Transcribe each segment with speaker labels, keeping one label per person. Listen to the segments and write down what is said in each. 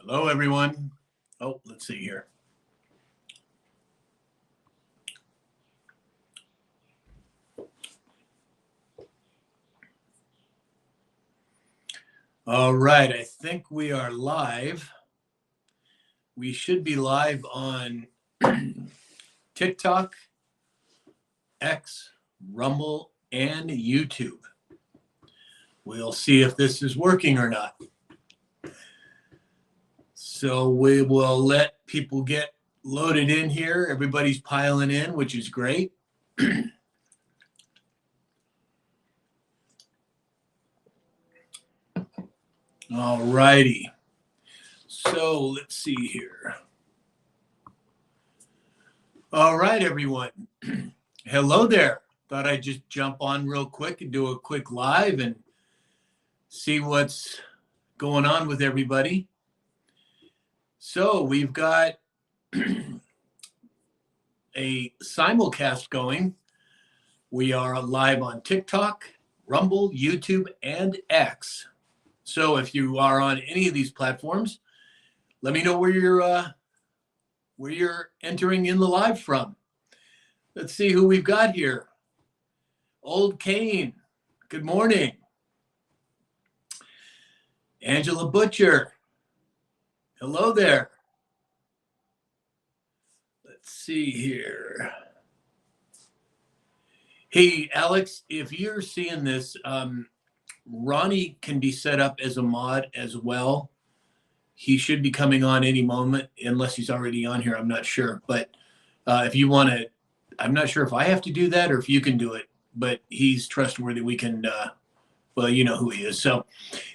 Speaker 1: Hello, everyone. Oh, let's see here. All right, I think we are live. We should be live on TikTok, X, Rumble, and YouTube. We'll see if this is working or not. So we will let people get loaded in here. Everybody's piling in, which is great. All righty. So let's see here. All right, everyone. Hello there. Thought I'd just jump on real quick and do a quick live and see what's going on with everybody. So we've got a simulcast going. We are live on TikTok, Rumble, YouTube, and X. So if you are on any of these platforms, let me know where you're entering in the live from. Let's see who we've got here. Old Kane, good morning. Angela Butcher, hello there. Let's see here. Hey, Alex, if you're seeing this, Ronnie can be set up as a mod as well. He should be coming on any moment, unless he's already on here. I'm not sure. But if you want to, I'm not sure if I have to do that or if you can do it. But he's trustworthy. We can, well, you know who he is. So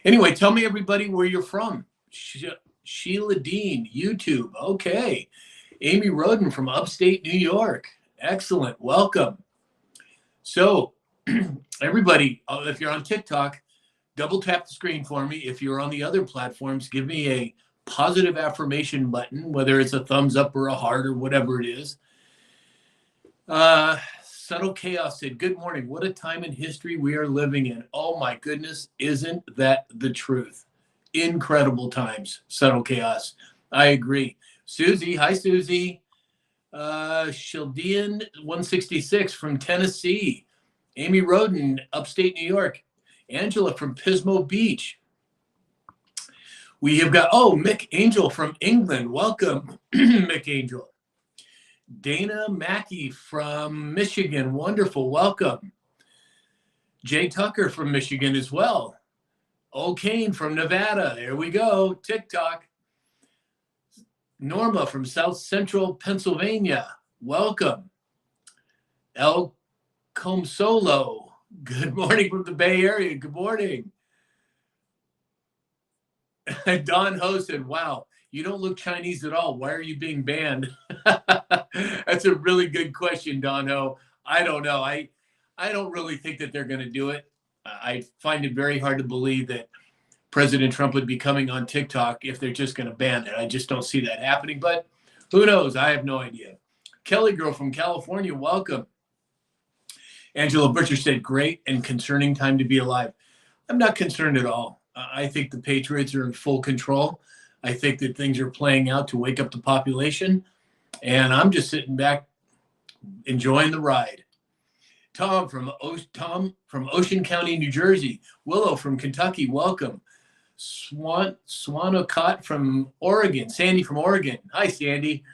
Speaker 1: anyway, tell me, everybody, where you're from. Sheila Dean, YouTube. Okay. Amy Roden from upstate New York. Excellent. Welcome. So everybody, if you're on TikTok, double tap the screen for me. If you're on the other platforms, give me a positive affirmation button, whether it's a thumbs up or a heart or whatever it is. Subtle Chaos said, good morning. What a time in history we are living in. Oh my goodness. Isn't that the truth? Incredible times, Subtle Chaos. I agree. Susie. Hi, Susie. Shildian 166 from Tennessee. Amy Roden, upstate New York. Angela from Pismo Beach. We have got, Mick Angel from England. Welcome, Mick Angel. Dana Mackey from Michigan. Wonderful. Welcome. Jay Tucker from Michigan as well. O'Kane from Nevada. There we go. TikTok. Norma from South Central Pennsylvania. Welcome. El Comsolo. Good morning from the Bay Area. Good morning. Don Ho said, wow, you don't look Chinese at all. Why are you being banned? That's a really good question, Don Ho. I don't know. I don't really think that they're going to do it. I find it very hard to believe that President Trump would be coming on TikTok if they're just going to ban it. I just don't see that happening, but who knows? I have no idea. Kelly Girl from California, welcome. Angela Butcher said, great and concerning time to be alive. I'm not concerned at all. I think the Patriots are in full control. I think that things are playing out to wake up the population, and I'm just sitting back enjoying the ride. Tom from Ocean County, New Jersey. Willow from Kentucky, welcome. Swanocott from Oregon. Sandy from Oregon. Hi, Sandy.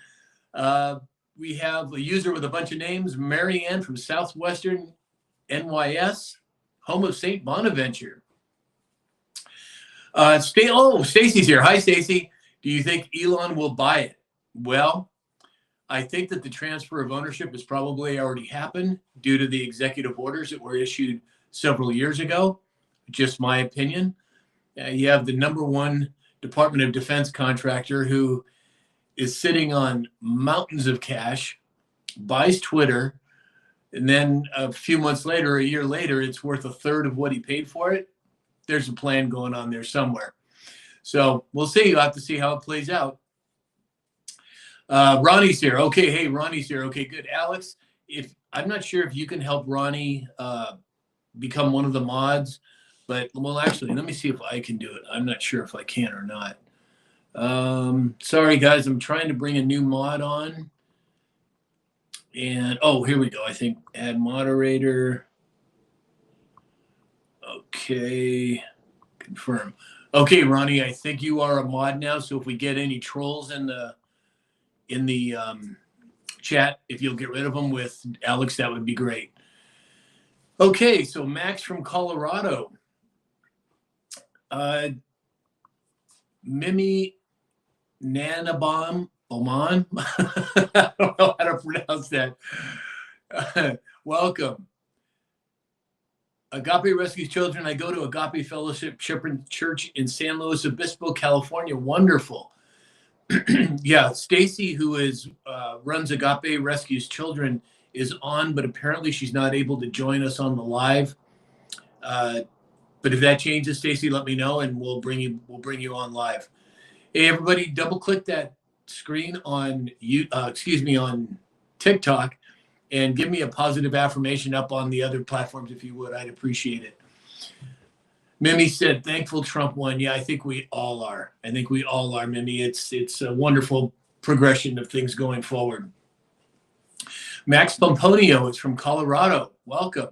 Speaker 1: We have a user with a bunch of names. Marianne from Southwestern NYS, home of St. Bonaventure. Stacy's here. Hi, Stacy. Do you think Elon will buy it? Well, I think that the transfer of ownership has probably already happened due to the executive orders that were issued several years ago. Just my opinion. You have the number one Department of Defense contractor who is sitting on mountains of cash, buys Twitter, and then a few months later, a year later, it's worth a third of what he paid for it. There's a plan going on there somewhere. So we'll see. You'll have to see how it plays out. Ronnie's here. Okay, hey, Ronnie's here. Okay, good. Alex, I'm not sure if you can help Ronnie become one of the mods, but well, actually, let me see if I can do it. I'm not sure if I can or not. Sorry, guys. I'm trying to bring a new mod on. And, oh, here we go. I think add moderator. Okay. Confirm. Okay, Ronnie, I think you are a mod now. So if we get any trolls in the chat, if you'll get rid of them with Alex, that would be great. Okay, so Max from Colorado. Mimi Nanabom Oman. I don't know how to pronounce that. Welcome. Agape Rescues Children. I go to Agape Fellowship Church in San Luis Obispo, California. Wonderful. Yeah, Stacy, who runs Agape Rescues Children, is on, but apparently she's not able to join us on the live. But if that changes, Stacy, let me know, and we'll bring you on live. Hey, everybody, double click that screen on on TikTok, and give me a positive affirmation up on the other platforms if you would. I'd appreciate it. Mimi said, "Thankful Trump won." Yeah, I think we all are. Mimi. It's a wonderful progression of things going forward. Max Pomponio is from Colorado. Welcome.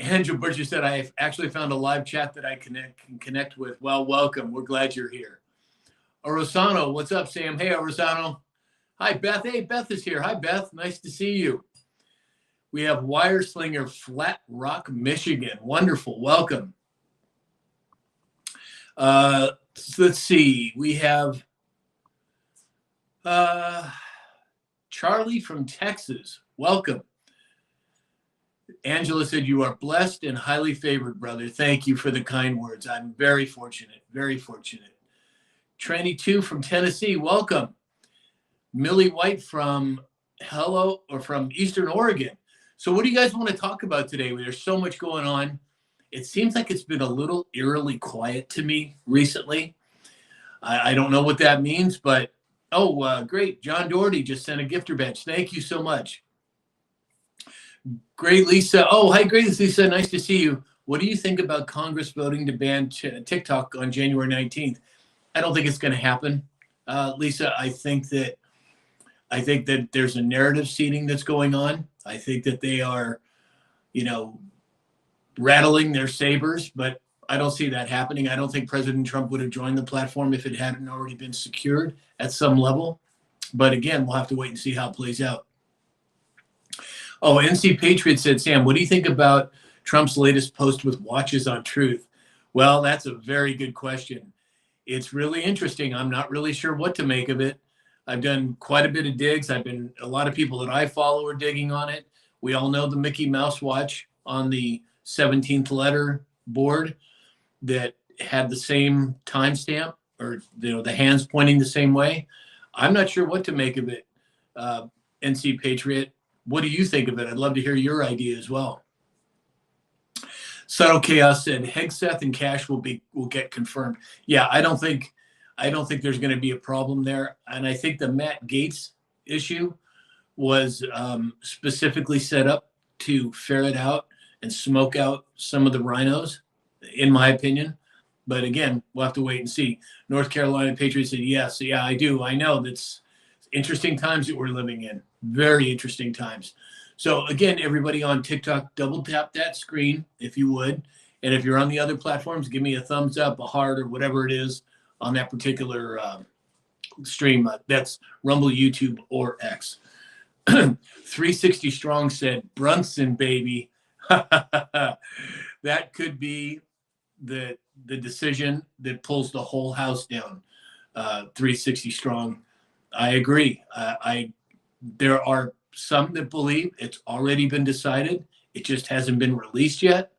Speaker 1: Andrew Butcher said, "I have actually found a live chat that I can connect with." Well, welcome. We're glad you're here. Orosano, what's up, Sam? Hey, Orosano. Hi, Beth. Hey, Beth is here. Hi, Beth. Nice to see you. We have Wire Slinger, Flat Rock, Michigan. Wonderful. Welcome. Let's see. We have Charlie from Texas. Welcome. Angela said, "You are blessed and highly favored, brother." Thank you for the kind words. I'm very fortunate, very fortunate. Tranny 2 from Tennessee. Welcome. Millie White from Eastern Oregon. So what do you guys want to talk about today? There's so much going on. It seems like it's been a little eerily quiet to me recently. I don't know what that means, but great. John Doherty just sent a gifter bench. Thank you so much. Great, Lisa. Oh, hi, great, Lisa. Nice to see you. What do you think about Congress voting to ban TikTok on January 19th? I don't think it's going to happen, Lisa. I think that there's a narrative seeding that's going on. I think that they are, rattling their sabers, but I don't see that happening. I don't think President Trump would have joined the platform if it hadn't already been secured at some level. But again, we'll have to wait and see how it plays out. Oh, NC Patriot said, "Sam, what do you think about Trump's latest post with watches on Truth?" Well, that's a very good question. It's really interesting. I'm not really sure what to make of it. I've done quite a bit of digs. A lot of people that I follow are digging on it. We all know the Mickey Mouse watch on the 17th letter board that had the same timestamp, or the hands pointing the same way. I'm not sure what to make of it. NC Patriot, what do you think of it? I'd love to hear your idea as well. Subtle Chaos said Hegseth and Cash will get confirmed. Yeah, I don't think there's going to be a problem there. And I think the Matt Gaetz issue was specifically set up to ferret out and smoke out some of the rhinos, in my opinion. But again, we'll have to wait and see. North Carolina Patriots said, yes. Yeah, I do. I know that's interesting times that we're living in. Very interesting times. So again, everybody on TikTok, double tap that screen if you would. And if you're on the other platforms, give me a thumbs up, a heart, or whatever it is on that particular stream. That's Rumble, YouTube, or X. 360 Strong said, Brunson, baby. That could be the decision that pulls the whole house down. 360 Strong. I agree. There are some that believe it's already been decided. It just hasn't been released yet.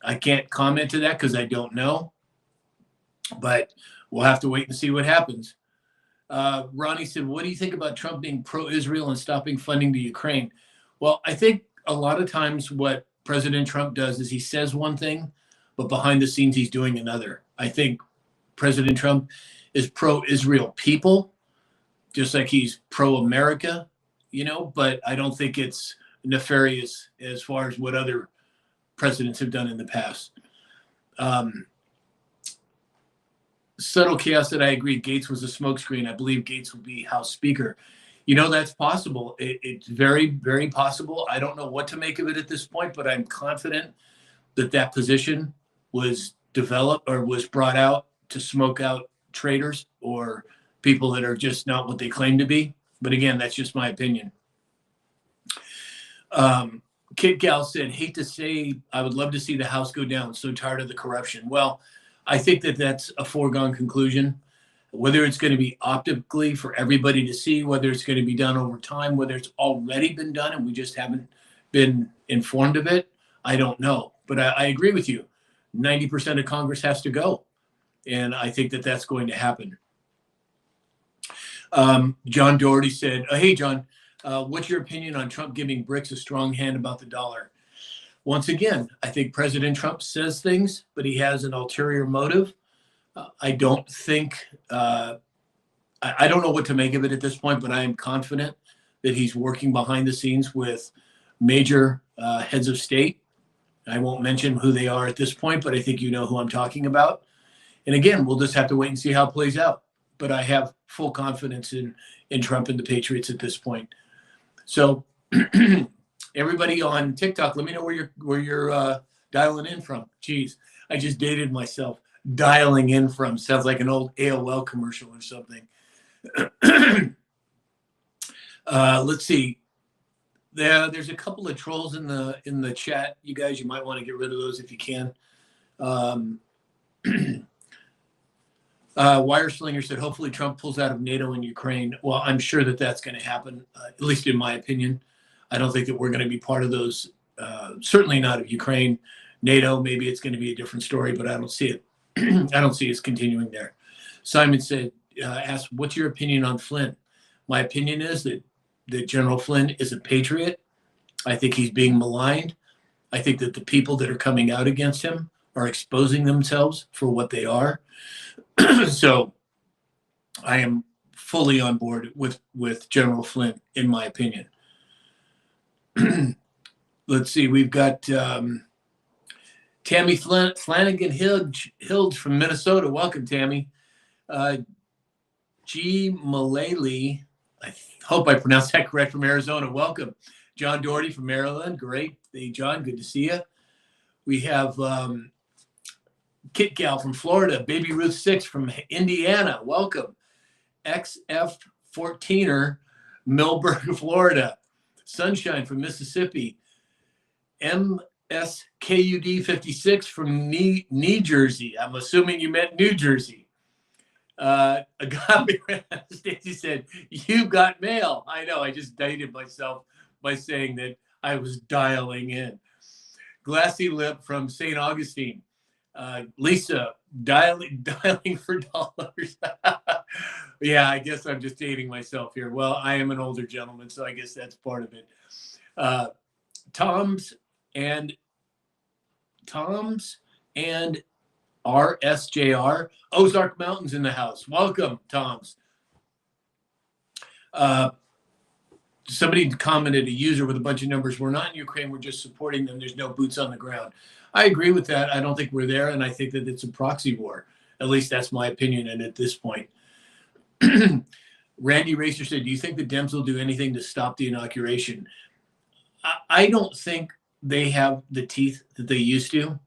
Speaker 1: I can't comment to that because I don't know. But we'll have to wait and see what happens. Ronnie said, what do you think about Trump being pro-Israel and stopping funding to Ukraine? Well, I think a lot of times what President Trump does is he says one thing, but behind the scenes he's doing another. I think President Trump is pro-Israel people, just like he's pro-America, but I don't think it's nefarious as far as what other presidents have done in the past. Subtle chaos that I agree. Gates was a smokescreen. I believe Gates will be House Speaker. You know, that's possible. It's very, very possible. I don't know what to make of it at this point, but I'm confident that that position was developed or was brought out to smoke out traitors or people that are just not what they claim to be. But again, that's just my opinion. Kit Gal said, hate to say, I would love to see the House go down. So tired of the corruption. Well, I think that that's a foregone conclusion. Whether it's going to be optically for everybody to see, whether it's going to be done over time, whether it's already been done and we just haven't been informed of it, I don't know. But I agree with you. 90% of Congress has to go. And I think that that's going to happen. John Doherty said, hey, John, what's your opinion on Trump giving BRICS a strong hand about the dollar? Once again, I think President Trump says things, but he has an ulterior motive. I don't think, I don't know what to make of it at this point, but I am confident that he's working behind the scenes with major heads of state. I won't mention who they are at this point, but I think you know who I'm talking about. And again, we'll just have to wait and see how it plays out. But I have full confidence in Trump and the Patriots at this point. So everybody on TikTok, let me know where you're dialing in from. Jeez, I just dated myself. Dialing in from sounds like an old AOL commercial or something. Let's see. There's a couple of trolls in the chat. You guys, you might want to get rid of those if you can. Wireslinger said, hopefully Trump pulls out of NATO and Ukraine. Well, I'm sure that that's going to happen, at least in my opinion. I don't think that we're going to be part of those. Certainly not of Ukraine. NATO, maybe it's going to be a different story, but I don't see it. I don't see us continuing there. Simon said, asked, what's your opinion on Flynn? My opinion is that General Flynn is a patriot. I think he's being maligned. I think that the people that are coming out against him are exposing themselves for what they are. So I am fully on board with General Flynn, in my opinion. Let's see, we've got Tammy Flanagan Hilge from Minnesota. Welcome, Tammy. G. Mullally, I hope I pronounced that correct, from Arizona. Welcome. John Doherty from Maryland. Great. Hey, John, good to see you. We have Kit Gal from Florida. Baby Ruth 6 from Indiana. Welcome. XF14er, Millburg, Florida. Sunshine from Mississippi. MSKUD 56 from New Jersey. I'm assuming you meant New Jersey. Agape Stacy said, you got mail. I know, I just dated myself by saying that I was dialing in. Glassy Lip from St. Augustine. Lisa, dialing for dollars. Yeah, I guess I'm just dating myself here. Well, I am an older gentleman, so I guess that's part of it. Tom's and RSJR, Ozark Mountains in the house. Welcome, Tom's. Somebody commented, a user with a bunch of numbers, we're not in Ukraine, we're just supporting them. There's no boots on the ground. I agree with that. I don't think we're there, and I think that it's a proxy war. At least that's my opinion, and at this point. Randy Racer said, do you think the Dems will do anything to stop the inauguration? I don't think they have the teeth that they used to.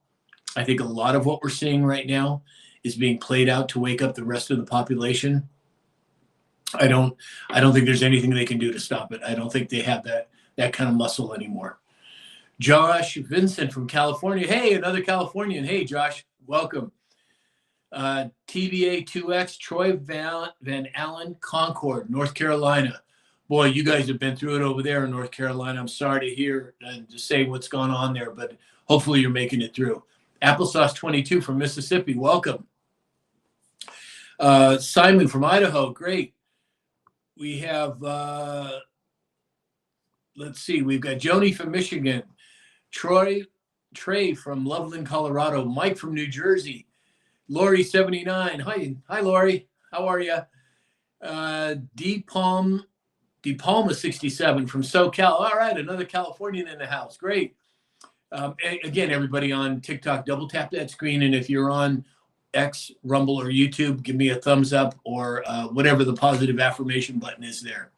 Speaker 1: I think a lot of what we're seeing right now is being played out to wake up the rest of the population. I don't think there's anything they can do to stop it. I don't think they have that kind of muscle anymore. Josh Vincent from California. Hey, another Californian. Hey, Josh, welcome. TBA2X, Troy Van Allen, Concord, North Carolina. Boy, you guys have been through it over there in North Carolina. I'm sorry to hear and to say what's gone on there, but hopefully you're making it through. Applesauce 22 from Mississippi. Welcome. Simon from Idaho. Great. We have, let's see, we've got Joni from Michigan, Trey from Loveland, Colorado, Mike from New Jersey, Lori 79. Hi, Lori. How are you? D Palma 67 from SoCal. All right, another Californian in the house. Great. Again, everybody on TikTok, double tap that screen, and if you're on X, Rumble, or YouTube, give me a thumbs up or whatever the positive affirmation button is there.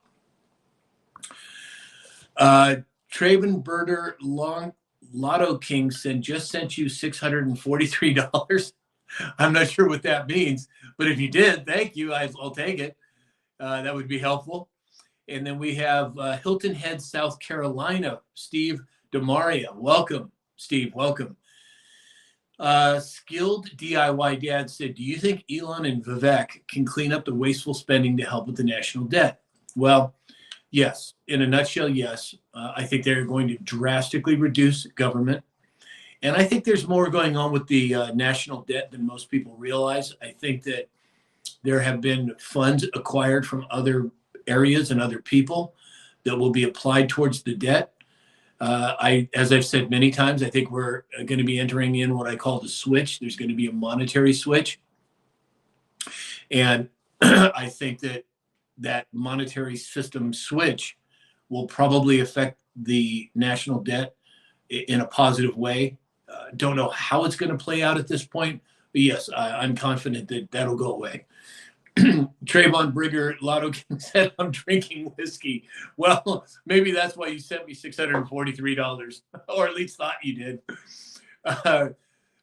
Speaker 1: Traven Birder Long Lotto King just sent you $643. I'm not sure what that means, but if you did, thank you. I'll take it. That would be helpful. And then we have Hilton Head, South Carolina, Steve DeMaria. Welcome, Steve. Welcome. Skilled DIY Dad said, do you think Elon and Vivek can clean up the wasteful spending to help with the national debt? Well, yes. In a nutshell, yes. I think they're going to drastically reduce government. And I think there's more going on with the national debt than most people realize. I think that there have been funds acquired from other areas and other people that will be applied towards the debt. As I've said many times, I think we're going to be entering in what I call the switch. There's going to be a monetary switch. And I think that monetary system switch will probably affect the national debt in a positive way. Don't know how it's going to play out at this point, but yes, I'm confident that that'll go away. Trayvon Brigger, Lotto King said, I'm drinking whiskey. Well, maybe that's why you sent me $643, or at least thought you did.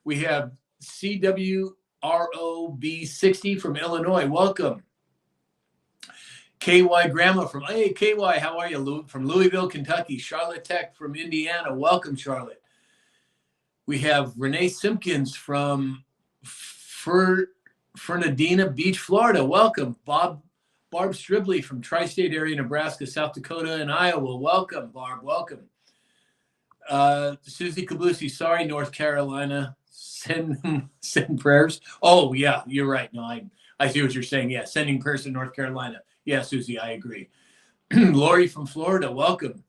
Speaker 1: We have CWROB60 from Illinois. Welcome. KY Grandma from, hey, KY, how are you? From Louisville, Kentucky. Charlotte Tech from Indiana. Welcome, Charlotte. We have Renee Simpkins from Fernandina Beach, Florida. Welcome. Barb Stribley from Tri-State Area, Nebraska, South Dakota, and Iowa. Welcome, Barb. Welcome. Susie Kabusi, sorry, North Carolina. Send prayers. Oh, yeah, you're right. No, I see what you're saying. Yeah, sending prayers to North Carolina. Yeah, Susie, I agree. Lori from Florida, welcome.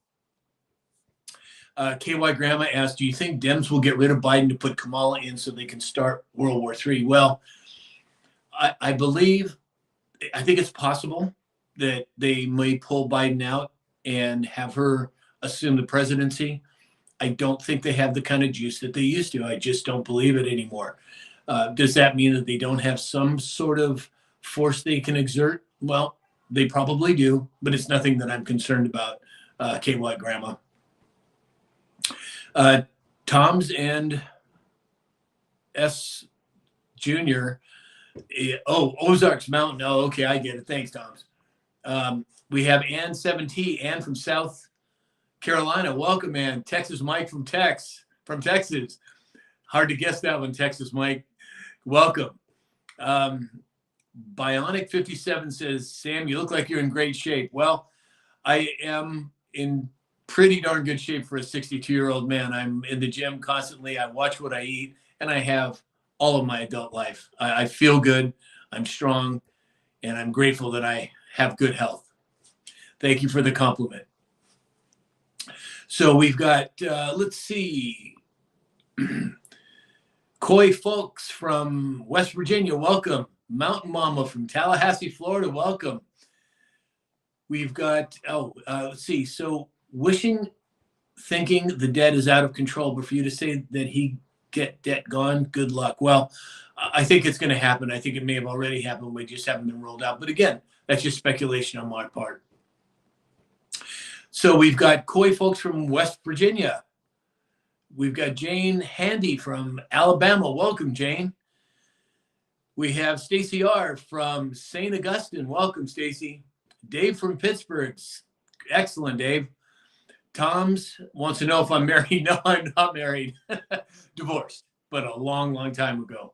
Speaker 1: KY Grandma asked, do you think Dems will get rid of Biden to put Kamala in so they can start World War III? Well, I think it's possible that they may pull Biden out and have her assume the presidency. I don't think they have the kind of juice that they used to. I just don't believe it anymore. Does that mean that they don't have some sort of force they can exert? Well, they probably do, but it's nothing that I'm concerned about, KY Grandma. Tom's and S Jr. Oh, Ozarks Mountain. Oh, okay, I get it. Thanks, Tom's. We have Ann 7T, Ann from South Carolina. Welcome, Ann. Texas Mike from Texas. Hard to guess that one, Texas Mike. Welcome. Bionic 57 says, Sam, you look like you're in great shape. Well, I am in pretty darn good shape for a 62-year-old man. I'm in the gym constantly. I watch what I eat, and I have all of my adult life. I feel good. I'm strong, and I'm grateful that I have good health. Thank you for the compliment. So we've got, let's see, Coy Folks from West Virginia, welcome. Mountain Mama from Tallahassee, Florida, welcome. We've got, let's see, so thinking the debt is out of control, but for you to say that he get debt gone, good luck. Well, I think it's going to happen. I think it may have already happened. We just haven't been rolled out. But again, that's just speculation on my part. So we've got Coy Folks from West Virginia. We've got Jane Handy from Alabama. Welcome, Jane. We have Stacy R. from St. Augustine. Welcome, Stacy. Dave from Pittsburgh. Excellent, Dave. Tom's wants to know if I'm married. No, I'm not married. Divorced, but a long, long time ago.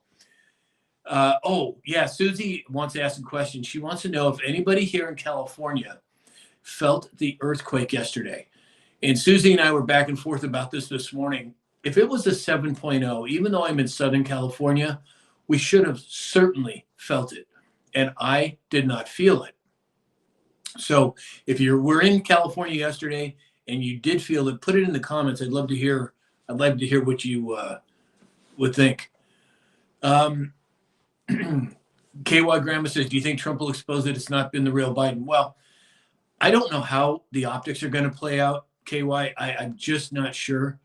Speaker 1: Susie wants to ask a question. She wants to know if anybody here in California felt the earthquake yesterday. And Susie and I were back and forth about this morning. If it was a 7.0, even though I'm in Southern California, we should have certainly felt it. And I did not feel it. So if you were in California yesterday and you did feel it, put it in the comments. I'd love to hear what you would think. KY Grandma says, do you think Trump will expose that it's not been the real Biden? Well, I don't know how the optics are going to play out, KY. I'm just not sure.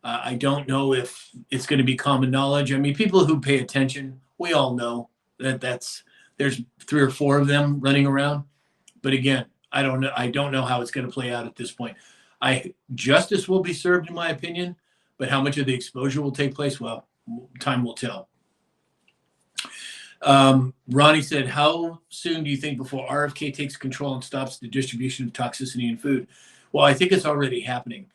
Speaker 1: I don't know if it's going to be common knowledge. I mean, people who pay attention We all know that there's 3 or 4 of them running around. But again, I don't know. I don't know how it's going to play out at this point. Justice will be served, in my opinion, but how much of the exposure will take place? Well, time will tell. Ronnie said, how soon do you think before RFK takes control and stops the distribution of toxicity in food? Well, I think it's already happening.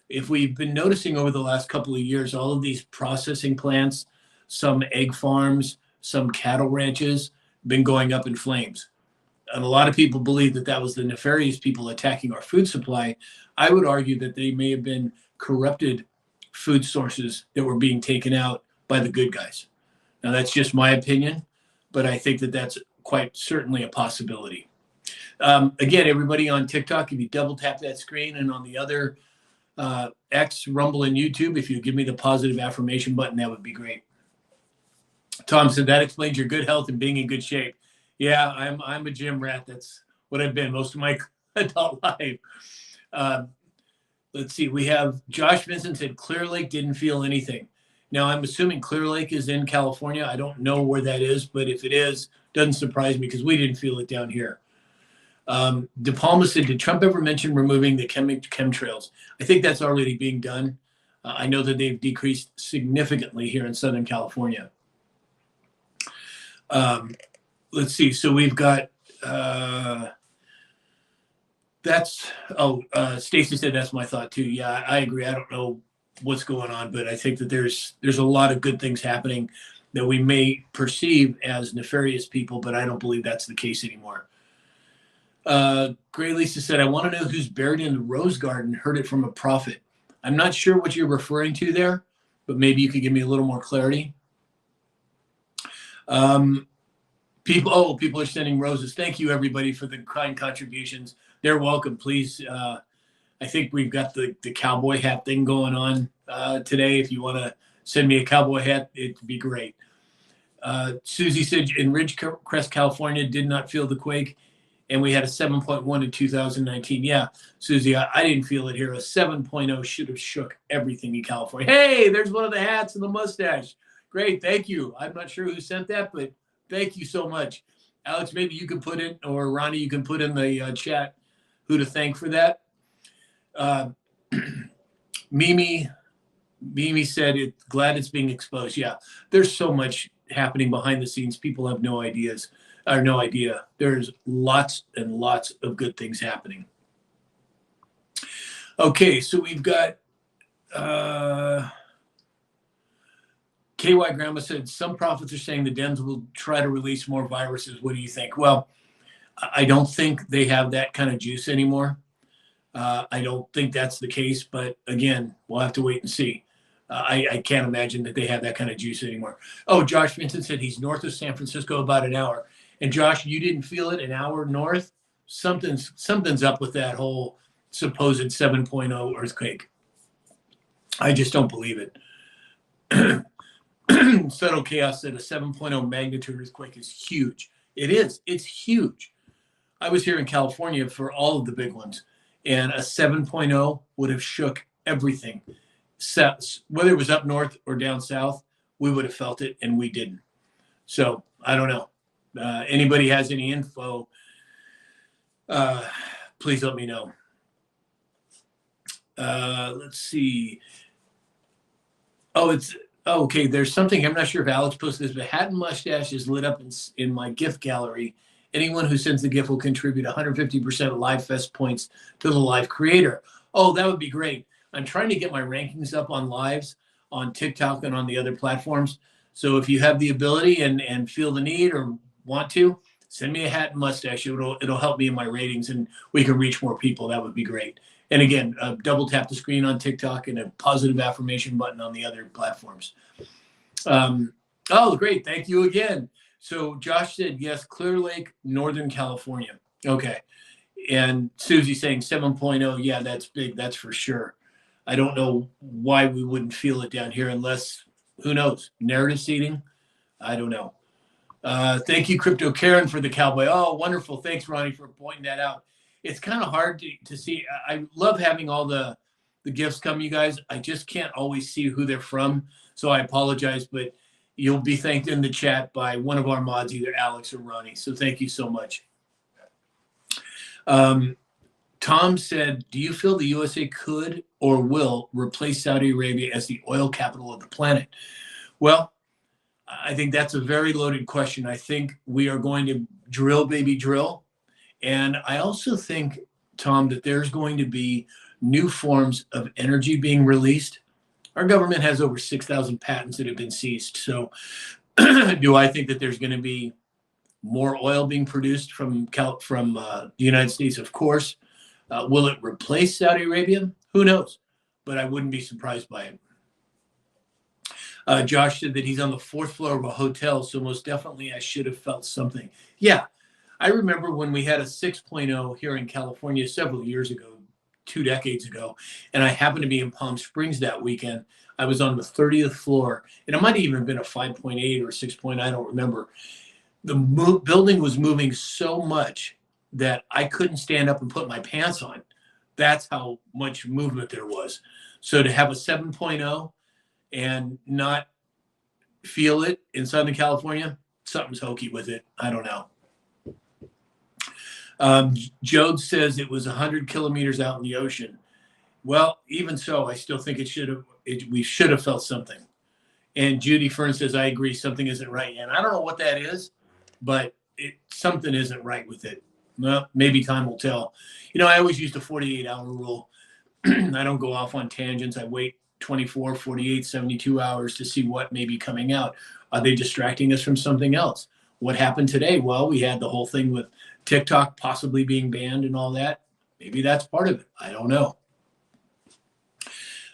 Speaker 1: If we've been noticing over the last couple of years, all of these processing plants, some egg farms, some cattle ranches, been going up in flames. And a lot of people believe that that was the nefarious people attacking our food supply. I would argue that they may have been corrupted food sources that were being taken out by the good guys. Now, that's just my opinion, but I think that that's quite certainly a possibility. Again, everybody on TikTok, if you double tap that screen, and on the other X, Rumble, and YouTube, if you give me the positive affirmation button, that would be great. Tom said, that explains your good health and being in good shape. Yeah, I'm a gym rat. That's what I've been most of my adult life. Let's see. We have Josh Vincent said Clear Lake didn't feel anything. Now, I'm assuming Clear Lake is in California. I don't know where that is, but if it is, doesn't surprise me because we didn't feel it down here. De Palma said, did Trump ever mention removing the chemtrails? I think that's already being done. I know that they've decreased significantly here in Southern California. Let's see. So we've got Stacy said that's my thought too. Yeah, I agree. I don't know what's going on, but I think that there's a lot of good things happening that we may perceive as nefarious people, but I don't believe that's the case anymore. Gray Lisa said, I want to know who's buried in the rose garden, heard it from a prophet. I'm not sure what you're referring to there, but maybe you could give me a little more clarity. People are sending roses. Thank you, everybody, for the kind contributions. They're welcome. Please, I think we've got the cowboy hat thing going on today. If you want to send me a cowboy hat, it'd be great. Susie said, in Ridgecrest, California, did not feel the quake, and we had a 7.1 in 2019. Yeah, Susie, I didn't feel it here. A 7.0 should have shook everything in California. Hey, there's one of the hats and the mustache. Great, thank you. I'm not sure who sent that, but thank you so much. Alex, maybe you can put in, or Ronnie, you can put in the chat who to thank for that. Mimi said, glad it's being exposed. Yeah, there's so much happening behind the scenes. People have no idea. There's lots and lots of good things happening. Okay, so we've got KY Grandma said, some prophets are saying the Dems will try to release more viruses. What do you think? Well, I don't think they have that kind of juice anymore. I don't think that's the case, but again, we'll have to wait and see. I can't imagine that they have that kind of juice anymore. Oh, Josh Vincent said he's north of San Francisco about an hour. And Josh, you didn't feel it an hour north? Something's up with that whole supposed 7.0 earthquake. I just don't believe it. Subtle Chaos said a 7.0 magnitude earthquake is huge. It is. It's huge. I was here in California for all of the big ones, and a 7.0 would have shook everything. Whether it was up north or down south, we would have felt it, and we didn't. So I don't know. Anybody has any info, please let me know. Let's see. Okay. There's something, I'm not sure if Alex posted this, but Hat and Mustache is lit up in my gift gallery. Anyone who sends the gift will contribute 150% of Live Fest points to the live creator. Oh, that would be great. I'm trying to get my rankings up on lives on TikTok and on the other platforms. So if you have the ability and feel the need or want to, send me a hat and mustache. It'll help me in my ratings and we can reach more people. That would be great. And again, double tap the screen on TikTok and a positive affirmation button on the other platforms. Oh, great. Thank you again. So Josh said, yes, Clear Lake, Northern California. Okay. And Susie saying 7.0. Yeah, that's big. That's for sure. I don't know why we wouldn't feel it down here unless, who knows, narrative seeding? I don't know. Thank you, Crypto Karen, for the cowboy. Oh, wonderful. Thanks, Ronnie, for pointing that out. It's kind of hard to see. I love having all the gifts come, you guys. I just can't always see who they're from, so I apologize. But you'll be thanked in the chat by one of our mods, either Alex or Ronnie. So thank you so much. Tom said, do you feel the USA could or will replace Saudi Arabia as the oil capital of the planet? Well, I think that's a very loaded question. I think we are going to drill, baby, drill. And I also think, Tom, that there's going to be new forms of energy being released. Our government has over 6,000 patents that have been seized. So do I think that there's going to be more oil being produced from the United States? Of course. Will it replace Saudi Arabia? Who knows? But I wouldn't be surprised by it. Josh said that he's on the 4th floor of a hotel, so most definitely I should have felt something. Yeah, I remember when we had a 6.0 here in California several years ago, 2 decades ago, and I happened to be in Palm Springs that weekend. I was on the 30th floor, and it might have even been a 5.8 or 6. I don't remember. The building was moving so much that I couldn't stand up and put my pants on. That's how much movement there was. So to have a 7.0 and not feel it in Southern California, something's hokey with it. I don't know. Jode says it was 100 kilometers out in the ocean. Well, even so, I still think we should have felt something. And Judy Fern says, I agree, something isn't right. And I don't know what that is, but something isn't right with it. Well, maybe time will tell. I always use the 48-hour rule. I don't go off on tangents. I wait 24, 48, 72 hours to see what may be coming out. Are they distracting us from something else? What happened today? Well, we had the whole thing with TikTok possibly being banned and all that. Maybe that's part of it. I don't know.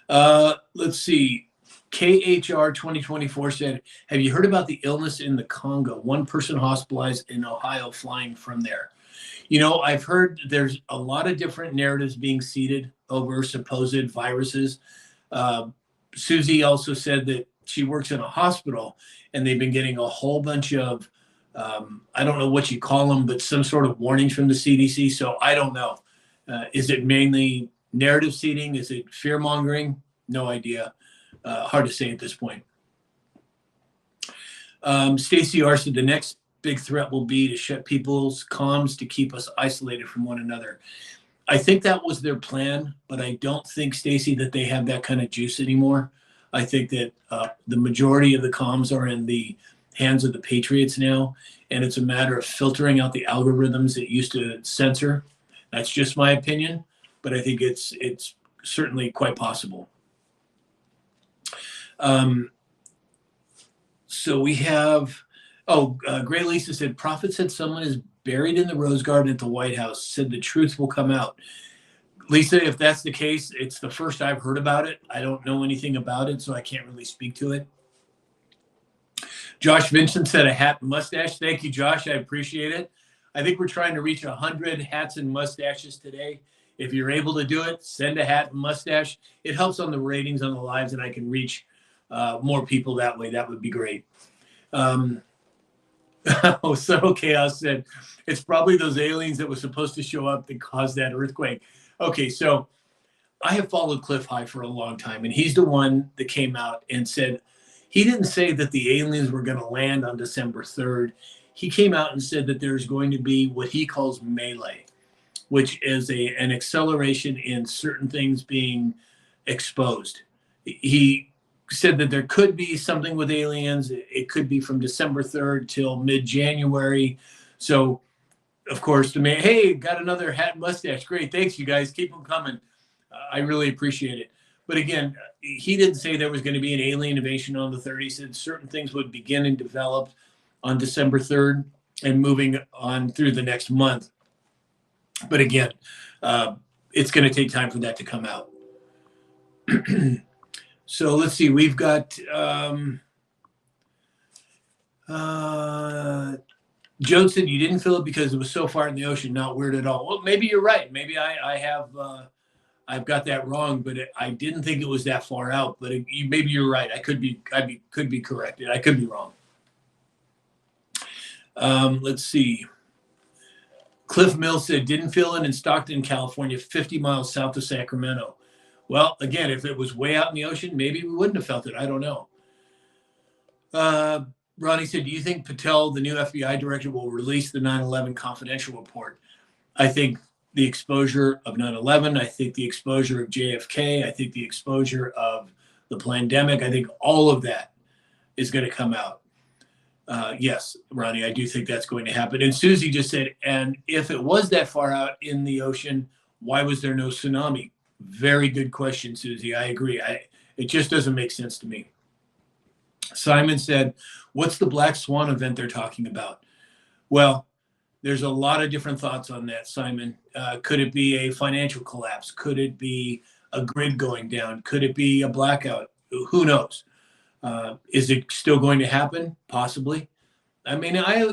Speaker 1: Let's see. KHR 2024 said, have you heard about the illness in the Congo? One person hospitalized in Ohio flying from there. I've heard there's a lot of different narratives being seeded over supposed viruses. Susie also said that she works in a hospital and they've been getting a whole bunch of, I don't know what you call them, but some sort of warnings from the CDC. So I don't know. Is it mainly narrative seeding? Is it fear mongering? No idea. Hard to say at this point. Stacy R said the next big threat will be to shut people's comms to keep us isolated from one another. I think that was their plan, but I don't think, Stacy, that they have that kind of juice anymore. I think that the majority of the comms are in the hands of the patriots now, and it's a matter of filtering out the algorithms that used to censor. That's just my opinion, but I think it's certainly quite possible. So we have, Gray Lisa said, Prophet said someone is buried in the Rose Garden at the White House, said the truth will come out. Lisa, if that's the case, it's the first I've heard about it. I don't know anything about it, so I can't really speak to it. Josh Vincent said a hat and mustache. Thank you, Josh. I appreciate it. I think we're trying to reach 100 hats and mustaches today. If you're able to do it, send a hat and mustache. It helps on the ratings on the lives, and I can reach more people that way. That would be great. Subtle Chaos said, it's probably those aliens that were supposed to show up that caused that earthquake. Okay, so I have followed Cliff High for a long time, and he's the one that came out and said, he didn't say that the aliens were going to land on December 3rd. He came out and said that there's going to be what he calls melee, which is an acceleration in certain things being exposed. He said that there could be something with aliens. It could be from December 3rd till mid-January. So, of course, hey, got another hat and mustache. Great. Thanks, you guys. Keep them coming. I really appreciate it. But again, he didn't say there was going to be an alien invasion on the 3rd. He said certain things would begin and develop on December 3rd and moving on through the next month. But again, it's going to take time for that to come out. So let's see. We've got Joe said you didn't feel it because it was so far in the ocean. Not weird at all. Well, maybe you're right. Maybe I have I've got that wrong, but I didn't think it was that far out. But maybe you're right. I could be corrected. I could be wrong. Let's see. Cliff Mills said didn't feel it in Stockton, California, 50 miles south of Sacramento. Well, again, if it was way out in the ocean, maybe we wouldn't have felt it. I don't know. Uh, Ronnie said, do you think Patel, the new FBI director, will release the 9/11 confidential report? I think the exposure of 9/11, I think the exposure of JFK, I think the exposure of the pandemic, I think all of that is going to come out. Yes, Ronnie, I do think that's going to happen. And Susie just said, and if it was that far out in the ocean, why was there no tsunami? Very good question, Susie. I agree. It just doesn't make sense to me. Simon said, what's the black swan event they're talking about? Well, there's a lot of different thoughts on that, Simon. Could it be a financial collapse? Could it be a grid going down? Could it be a blackout? Who knows? Is it still going to happen? Possibly. I mean, I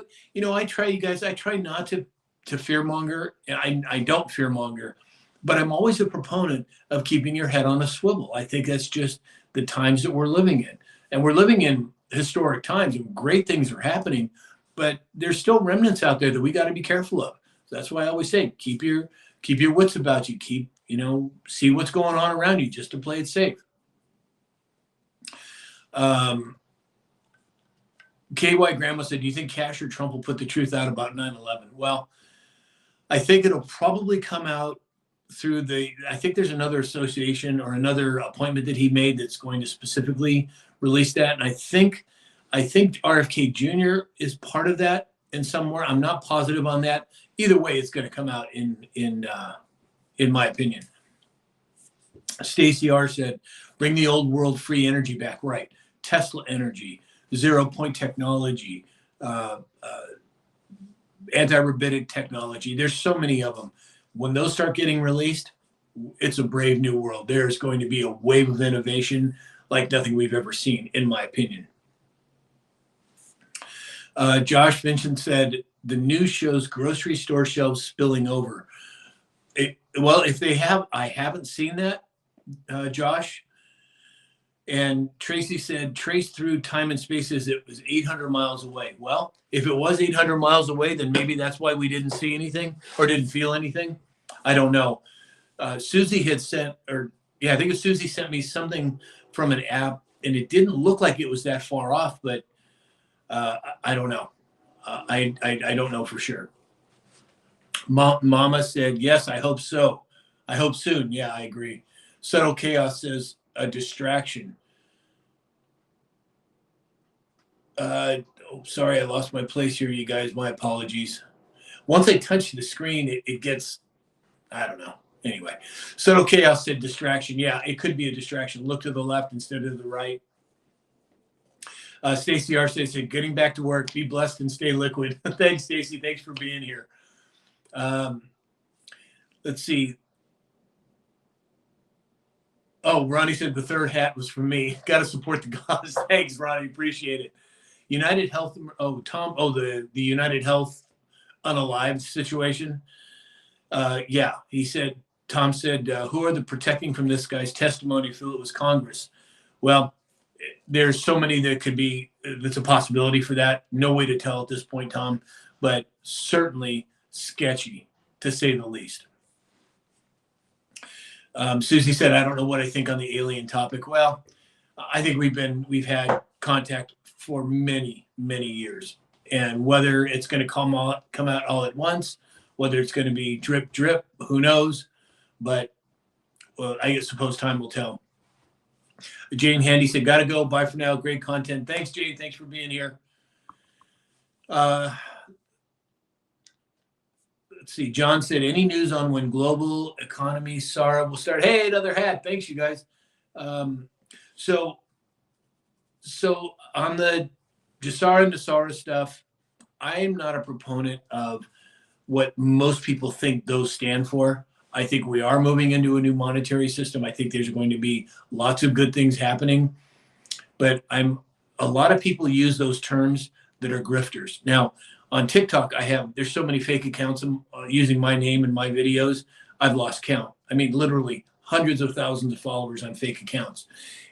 Speaker 1: try, you guys, I try not to fearmonger. I don't fearmonger, but I'm always a proponent of keeping your head on a swivel. I think that's just the times that we're living in. And we're living in historic times and great things are happening, but there's still remnants out there that we got to be careful of. So that's why I always say, keep your wits about you. See what's going on around you just to play it safe. KY Grandma said, do you think Cash or Trump will put the truth out about 9/11? Well, I think it'll probably come out through I think there's another association or another appointment that he made that's going to specifically release that. And I think RFK Jr. is part of that in somewhere. I'm not positive on that. Either way, it's going to come out in my opinion. Stacy R said, bring the old world free energy back. Right. Tesla energy, 0 point technology, anti-rabbinic technology. There's so many of them. When those start getting released, it's a brave new world. There's going to be a wave of innovation like nothing we've ever seen, in my opinion. Josh Vincent said, the news shows grocery store shelves spilling over. Well, if they have, I haven't seen that, Josh. And Tracy said, trace through time and space as it was 800 miles away. Well, if it was 800 miles away, then maybe that's why we didn't see anything or didn't feel anything. I don't know. Susie had sent, I think it was Susie sent me something from an app, and it didn't look like it was that far off, but I don't know. I don't know for sure. Mama said, yes, I hope so. I hope soon. Yeah, I agree. Subtle Chaos says, a distraction. Sorry, I lost my place here, you guys. My apologies. Once I touch the screen, it gets, I don't know. Anyway, Subtle Chaos said distraction. Yeah, it could be a distraction. Look to the left instead of the right. Stacy R says, getting back to work, be blessed and stay liquid. Thanks, Stacy. Thanks for being here. Let's see. Oh, Ronnie said the third hat was for me. Got to support the cause. Thanks, Ronnie. Appreciate it. United Health. Oh, Tom. Oh, the United Health unalived situation. Yeah, he said. Tom said, who are the protecting from this guy's testimony if it was Congress? Well, there's so many that could be. That's a possibility for that. No way to tell at this point, Tom. But certainly sketchy, to say the least. Susie said, I don't know what I think on the alien topic. Well, I think we've had contact for many, many years. And whether it's going to come out all at once, whether it's going to be drip, drip, who knows? But well, I suppose time will tell. Jane Handy said, got to go. Bye for now. Great content. Thanks, Jane. Thanks for being here. Let's see. John said, any news on when global economy SARA will start? Hey, another hat. Thanks, you guys. So on the GESARA and NESARA stuff, I am not a proponent of what most people think those stand for. I think we are moving into a new monetary system. I think there's going to be lots of good things happening. But a lot of people use those terms that are grifters. Now, on TikTok, there's so many fake accounts using my name in my videos, I've lost count. I mean, literally hundreds of thousands of followers on fake accounts.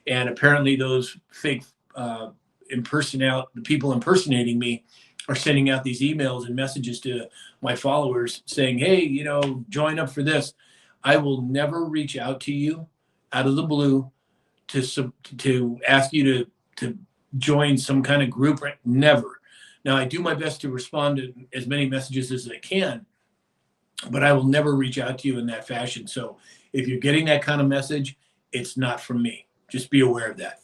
Speaker 1: And apparently those fake the people impersonating me are sending out these emails and messages to my followers saying, hey, join up for this. I will never reach out to you out of the blue to ask you to join some kind of group. Never. Now, I do my best to respond to as many messages as I can, but I will never reach out to you in that fashion. So if you're getting that kind of message, it's not from me. Just be aware of that.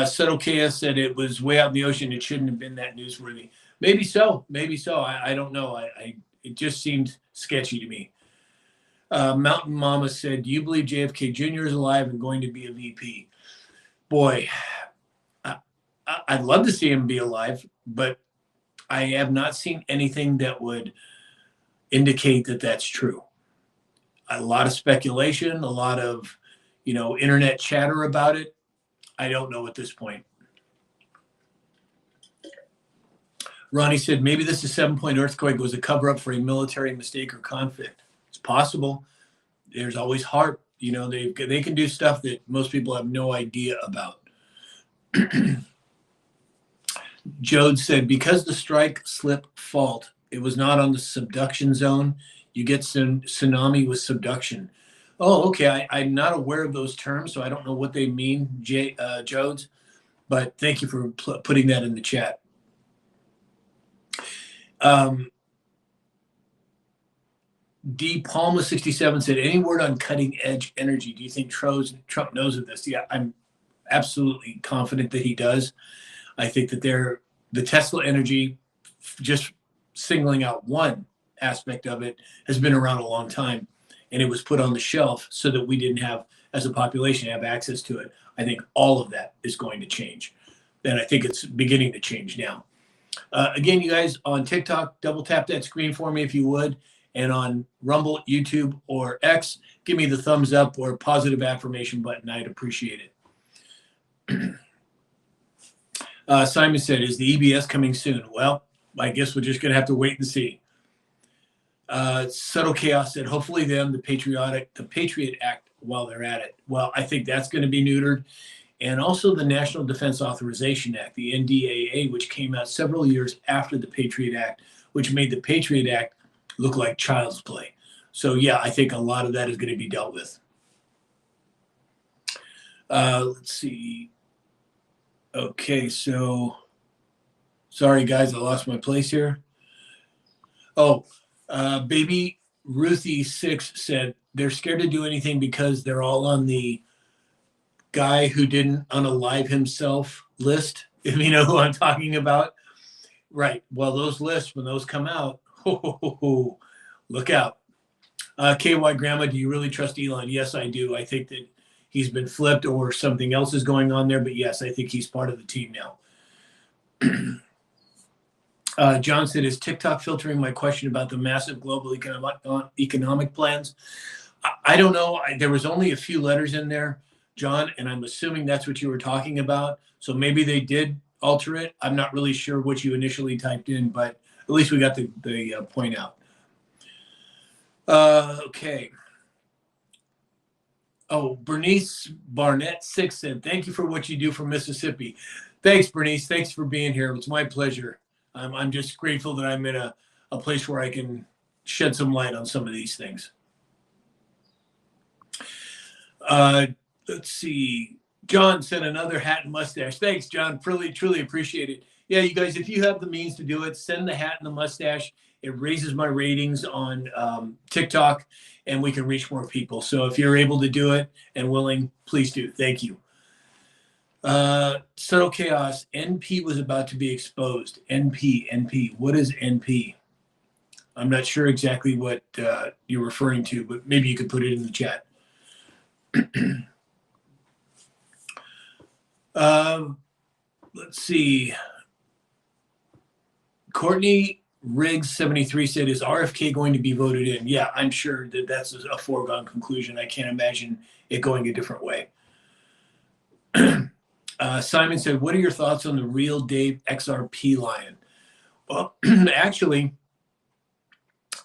Speaker 1: Subtle Chaos said it was way out in the ocean. It shouldn't have been that newsworthy. Maybe so. Maybe so. I don't know. It just seemed sketchy to me. Mountain Mama said, do you believe JFK Jr. is alive and going to be a VP? Boy, I'd love to see him be alive, but I have not seen anything that would indicate that that's true. A lot of speculation, a lot of, internet chatter about it. I don't know at this point. Ronnie said, maybe this 7-point earthquake was a cover-up for a military mistake or conflict. It's possible. There's always HAARP. They can do stuff that most people have no idea about. Jode said, because the strike slip fault, it was not on the subduction zone. You get tsunami with subduction. Oh, okay. I'm not aware of those terms, so I don't know what they mean, Jodes. But thank you for putting that in the chat. D. Palma 67 said, any word on cutting edge energy? Do you think Trump knows of this? Yeah, I'm absolutely confident that he does. I think that the Tesla energy, just singling out one aspect of it, has been around a long time, and it was put on the shelf so that we didn't have, as a population, have access to it. I think all of that is going to change, and I think it's beginning to change now. Again, you guys on TikTok, double tap that screen for me if you would, and on Rumble, YouTube, or X, give me the thumbs up or positive affirmation button. I'd appreciate it. Simon said, is the EBS coming soon? Well, I guess we're just going to have to wait and see. Subtle Chaos said, hopefully the Patriot Act while they're at it. Well, I think that's going to be neutered. And also the National Defense Authorization Act, the NDAA, which came out several years after the Patriot Act, which made the Patriot Act look like child's play. So, yeah, I think a lot of that is going to be dealt with. Let's see. Okay, so sorry, guys, I lost my place here. Oh, Baby Ruthie 6 said they're scared to do anything because they're all on the guy who didn't unalive himself list, if you know who I'm talking about. Right. Well, those lists, when those come out, look out. KY Grandma, do you really trust Elon? Yes, I do. I think that he's been flipped or something else is going on there. But yes, I think he's part of the team now. John said, is TikTok filtering my question about the massive global economic plans? I don't know. There was only a few letters in there, John, and I'm assuming that's what you were talking about. So maybe they did alter it. I'm not really sure what you initially typed in, but at least we got the point out. Okay. Oh, Bernice Barnett 6 said, thank you for what you do for Mississippi. Thanks, Bernice. Thanks for being here. It's my pleasure. I'm just grateful that I'm in a place where I can shed some light on some of these things. Let's see. John sent another hat and mustache. Thanks, John. Truly appreciate it. Yeah, you guys, if you have the means to do it, send the hat and the mustache. It raises my ratings on TikTok, and we can reach more people. So if you're able to do it and willing, please do. Thank you. Subtle Chaos. NP was about to be exposed. NP. What is NP? I'm not sure exactly what you're referring to, but maybe you could put it in the chat. Let's see. Courtney Riggs 73 said, is RFK going to be voted in? Yeah, I'm sure that that's a foregone conclusion. I can't imagine it going a different way. Simon said, what are your thoughts on the real Dave XRP lion? Well, actually,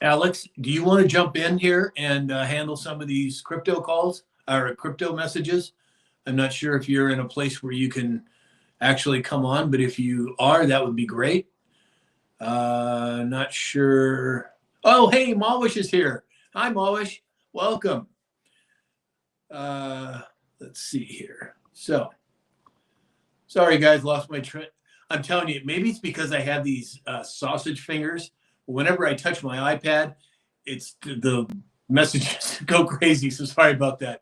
Speaker 1: Alex, do you want to jump in here and handle some of these crypto calls or crypto messages? I'm not sure if you're in a place where you can actually come on, but if you are, that would be great. Not sure. Oh, hey, Mawish is here. Hi, Mawish. Welcome. Let's see here. So, sorry guys, lost my train. I'm telling you, maybe it's because I have these sausage fingers. Whenever I touch my iPad, it's the messages go crazy. So sorry about that.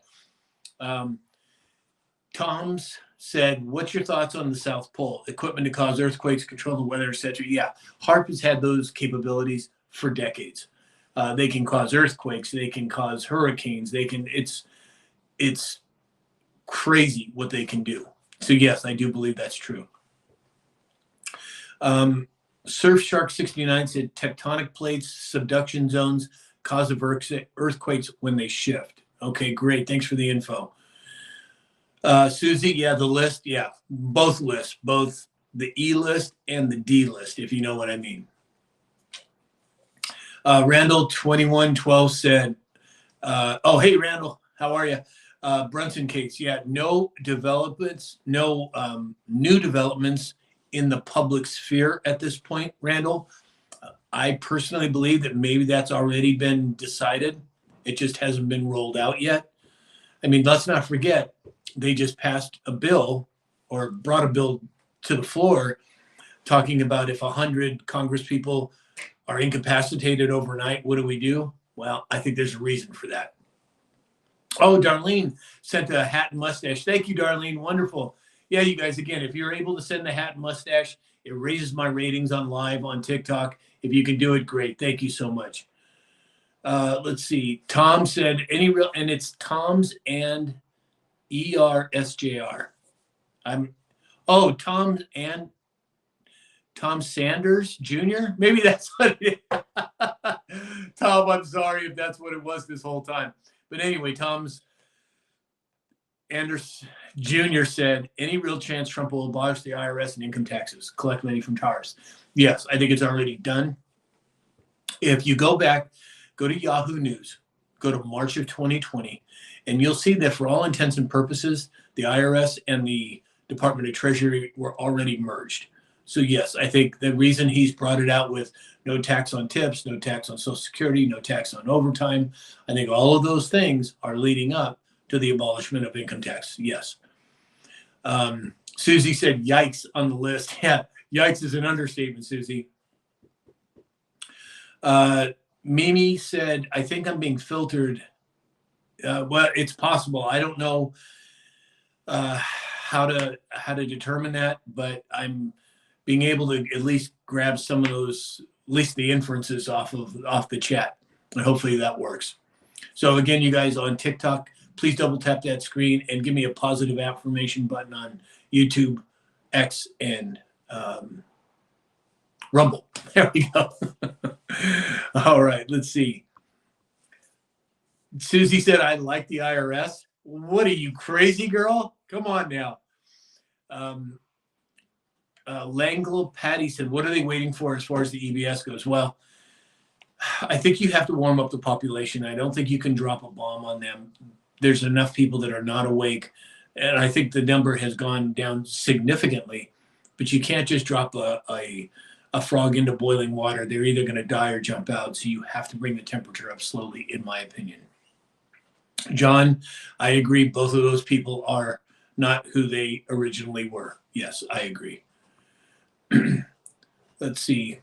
Speaker 1: Tom's said, "What's your thoughts on the South Pole? Equipment to cause earthquakes, control the weather, etc." Yeah, HAARP has had those capabilities for decades. They can cause earthquakes. They can cause hurricanes. They can. It's crazy what they can do. So yes, I do believe that's true. Surfshark 69 said tectonic plates, subduction zones cause of earthquakes when they shift. Okay, great. Thanks for the info. Susie, yeah, the list, yeah, both lists, both the E list and the D list, if you know what I mean. Randall 2112 said, oh, hey, Randall, how are you? Brunson case, yeah, no developments, no new developments in the public sphere at this point, Randall. I personally believe that maybe that's already been decided. It just hasn't been rolled out yet. I mean, let's not forget, they just passed a bill or brought a bill to the floor talking about if 100 Congress people are incapacitated overnight, what do we do? Well, I think there's a reason for that. Oh, Darlene sent a hat and mustache. Thank you, Darlene. Wonderful. Yeah, you guys, again, if you're able to send the hat and mustache, it raises my ratings on live on TikTok. If you can do it, great. Thank you so much. Let's see. Tom said, any real, and it's Tom's and ERSJR. Tom and Tom Sanders Jr. Maybe that's what it is. Tom, I'm sorry if that's what it was this whole time. But anyway, Tom's Anders Jr. said, any real chance Trump will abolish the IRS and income taxes, collect money from TARS? Yes, I think it's already done. If you go back, go to Yahoo News, go to March of 2020, and you'll see that for all intents and purposes, the IRS and the Department of Treasury were already merged. So yes, I think the reason he's brought it out with no tax on tips, no tax on Social Security, no tax on overtime, I think all of those things are leading up to the abolishment of income tax. Yes. Susie said, yikes on the list. Yeah, yikes is an understatement, Susie. Mimi said, I think I'm being filtered. Well, it's possible. I don't know how to determine that, but I'm being able to at least grab some of those, at least the inferences off the chat. And hopefully that works. So again, you guys on TikTok, please double tap that screen and give me a positive affirmation button on YouTube, X, and Rumble. There we go. All right, let's see. Susie said, I like the IRS. What are you, crazy girl? Come on now. Langle Patty said, what are they waiting for as far as the EBS goes? Well, I think you have to warm up the population. I don't think you can drop a bomb on them. There's enough people that are not awake. And I think the number has gone down significantly. But you can't just drop a frog into boiling water. They're either going to die or jump out. So you have to bring the temperature up slowly, in my opinion. John, I agree. Both of those people are not who they originally were. Yes, I agree. Let's see.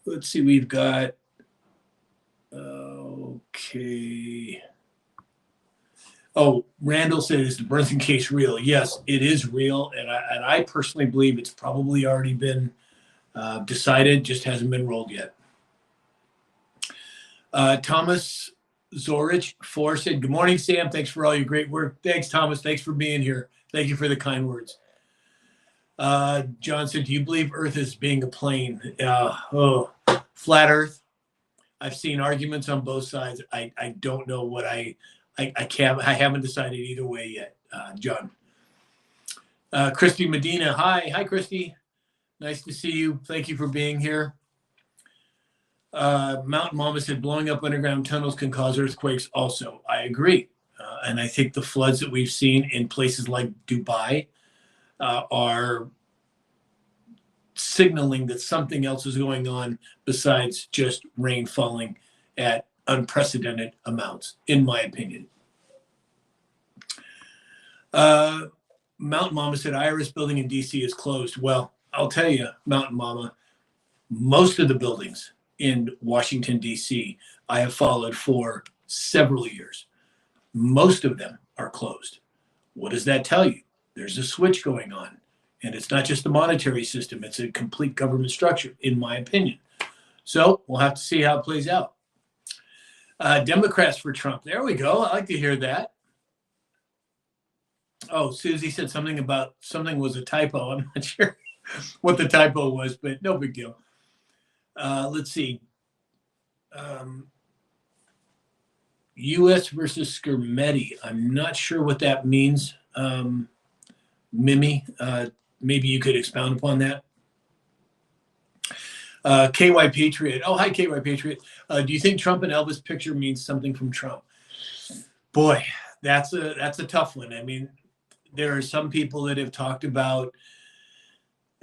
Speaker 1: We've got, okay. Oh, Randall said, is the Brunson case real? Yes, it is real. And I personally believe it's probably already been decided, just hasn't been rolled yet. Thomas Zorich 4 said, good morning, Sam. Thanks for all your great work. Thanks, Thomas. Thanks for being here. Thank you for the kind words. John said, do you believe Earth is being a plane? Flat Earth. I've seen arguments on both sides. I don't know what I haven't decided either way yet, John. Christy Medina. Hi, Christy. Nice to see you. Thank you for being here. Mountain Mama said, blowing up underground tunnels can cause earthquakes also. I agree. And I think the floods that we've seen in places like Dubai are signaling that something else is going on besides just rain falling at unprecedented amounts, in my opinion. Mountain Mama said IRS building in DC is closed. Well, I'll tell you, Mountain Mama, most of the buildings in Washington, DC, I have followed for several years. Most of them are closed. What does that tell you? There's a switch going on. And it's not just the monetary system, it's a complete government structure, in my opinion. So we'll have to see how it plays out. Democrats for Trump. There we go. I like to hear that. Oh, Susie said something about something was a typo. I'm not sure what the typo was, but no big deal. Let's see. U.S. versus Skirmetti. I'm not sure what that means. Mimi, maybe you could expound upon that. KY Patriot. Oh, hi, KY Patriot. Do you think Trump and Elvis picture means something from Trump? Boy, that's a tough one. I mean, there are some people that have talked about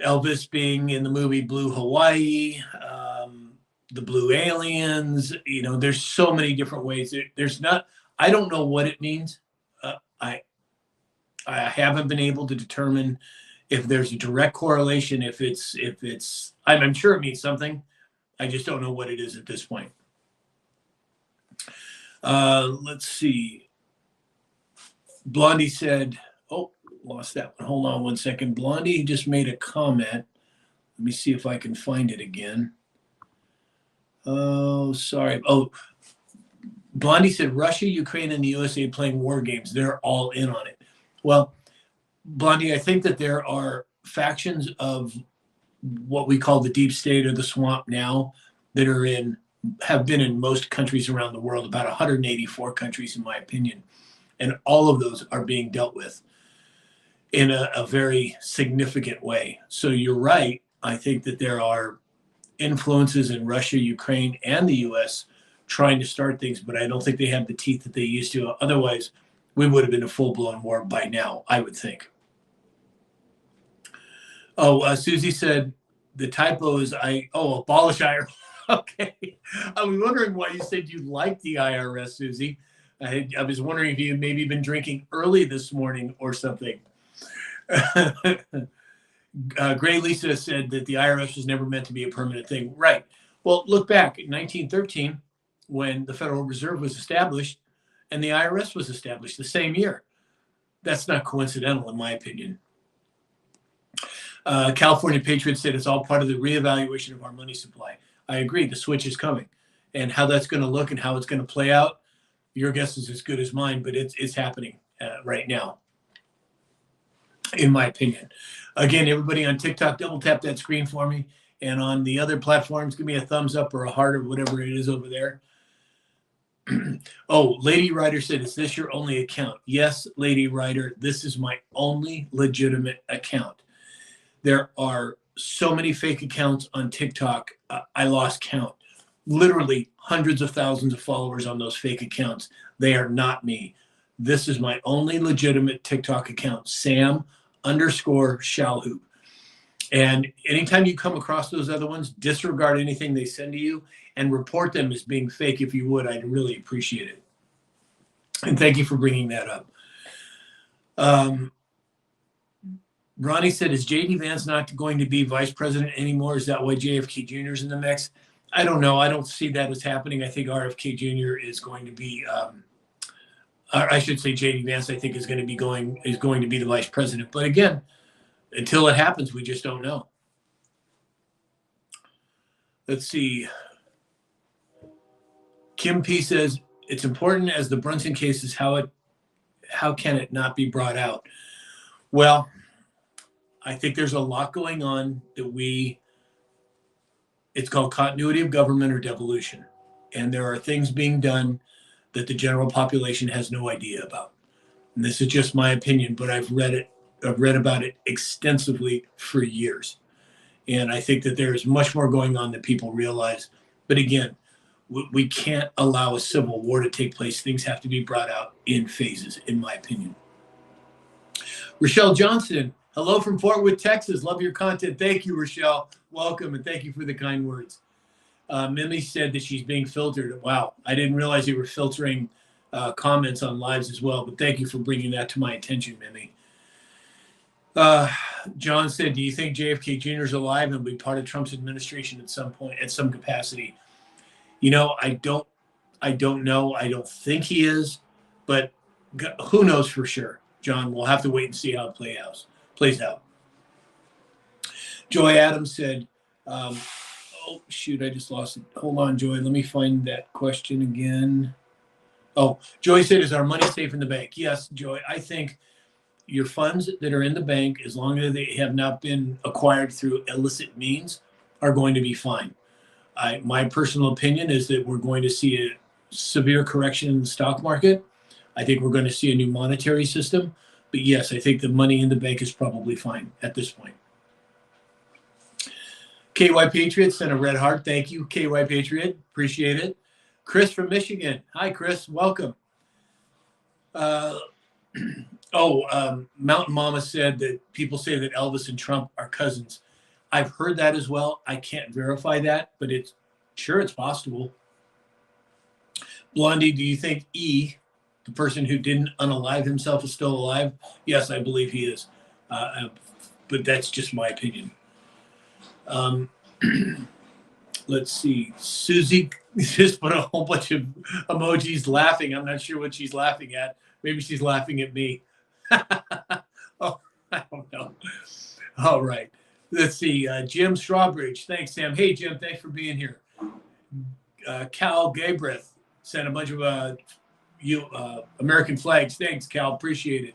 Speaker 1: Elvis being in the movie Blue Hawaii, the Blue Aliens. You know, there's so many different ways. There's not. I don't know what it means. I haven't been able to determine if there's a direct correlation. If it's, I'm sure it means something. I just don't know what it is at this point. Let's see. Blondie said, oh, lost that one. Hold on one second. Blondie just made a comment. Let me see if I can find it again. Oh, sorry. Oh, Blondie said Russia, Ukraine, and the USA playing war games. They're all in on it. Well, Blondie, I think that there are factions of what we call the deep state or the swamp now that have been in most countries around the world, about 184 countries, in my opinion. And all of those are being dealt with in a very significant way. So you're right. I think that there are influences in Russia, Ukraine, and the U.S. trying to start things, but I don't think they have the teeth that they used to. Otherwise, we would have been a full-blown war by now, I would think. Oh, Susie said the typo is abolish IRS. Okay. I was wondering why you said you liked the IRS, Susie. I was wondering if you had maybe been drinking early this morning or something. Gray Lisa said that the IRS was never meant to be a permanent thing. Right. Well, look back in 1913 when the Federal Reserve was established and the IRS was established the same year. That's not coincidental, in my opinion. California Patriot said it's all part of the reevaluation of our money supply. I agree. The switch is coming. And how that's going to look and how it's going to play out, your guess is as good as mine, but it's happening right now, in my opinion. Again, everybody on TikTok, double tap that screen for me. And on the other platforms, give me a thumbs up or a heart or whatever it is over there. Oh, Lady Ryder said, is this your only account? Yes, Lady Ryder, this is my only legitimate account. There are so many fake accounts on TikTok. I lost count. Literally hundreds of thousands of followers on those fake accounts. They are not me. This is my only legitimate TikTok account, Sam_Shalhoub. And anytime you come across those other ones, disregard anything they send to you and report them as being fake if you would. I'd really appreciate it. And thank you for bringing that up. Ronnie said, is J.D. Vance not going to be vice president anymore? Is that why JFK Jr. is in the mix? I don't know. I don't see that as happening. I think RFK Jr. is going to be, I should say J.D. Vance, I think is going to be the vice president. But again, until it happens, we just don't know. Let's see. Kim P says, it's important as the Brunson case is how can it not be brought out? Well, I think there's a lot going on that it's called continuity of government or devolution. And there are things being done that the general population has no idea about. And this is just my opinion, but I've read about it extensively for years. And I think that there is much more going on than people realize. But again, we can't allow a civil war to take place. Things have to be brought out in phases, in my opinion. Rochelle Johnson, hello from Fort Worth, Texas. Love your content. Thank you, Rochelle. Welcome, and thank you for the kind words. Mimi said that she's being filtered. Wow, I didn't realize you were filtering comments on lives as well. But thank you for bringing that to my attention, Mimi. John said, "Do you think JFK Jr. is alive and will be part of Trump's administration at some point, at some capacity?" I don't know. I don't think he is, but who knows for sure, John? We'll have to wait and see how it plays out. Joy Adams said, "Oh shoot, I just lost it. Hold on, Joy. Let me find that question again." Oh, Joy said, "Is our money safe in the bank?" Yes, Joy. I think your funds that are in the bank, as long as they have not been acquired through illicit means, are going to be fine. My personal opinion is that we're going to see a severe correction in the stock market. I think we're going to see a new monetary system. But yes, I think the money in the bank is probably fine at this point. KY Patriot sent a red heart. Thank you, KY Patriot. Appreciate it. Chris from Michigan. Hi, Chris. Welcome. Mountain Mama said that people say that Elvis and Trump are cousins. I've heard that as well. I can't verify that, but it's possible. Blondie, do you think E, the person who didn't unalive himself, is still alive? Yes, I believe he is. But that's just my opinion. Let's see. Susie just put a whole bunch of emojis laughing. I'm not sure what she's laughing at. Maybe she's laughing at me. Oh, I don't know. All right. Let's see. Jim Strawbridge. Thanks, Sam. Hey, Jim. Thanks for being here. Cal Gabreth sent a bunch of American flags. Thanks, Cal. Appreciate it.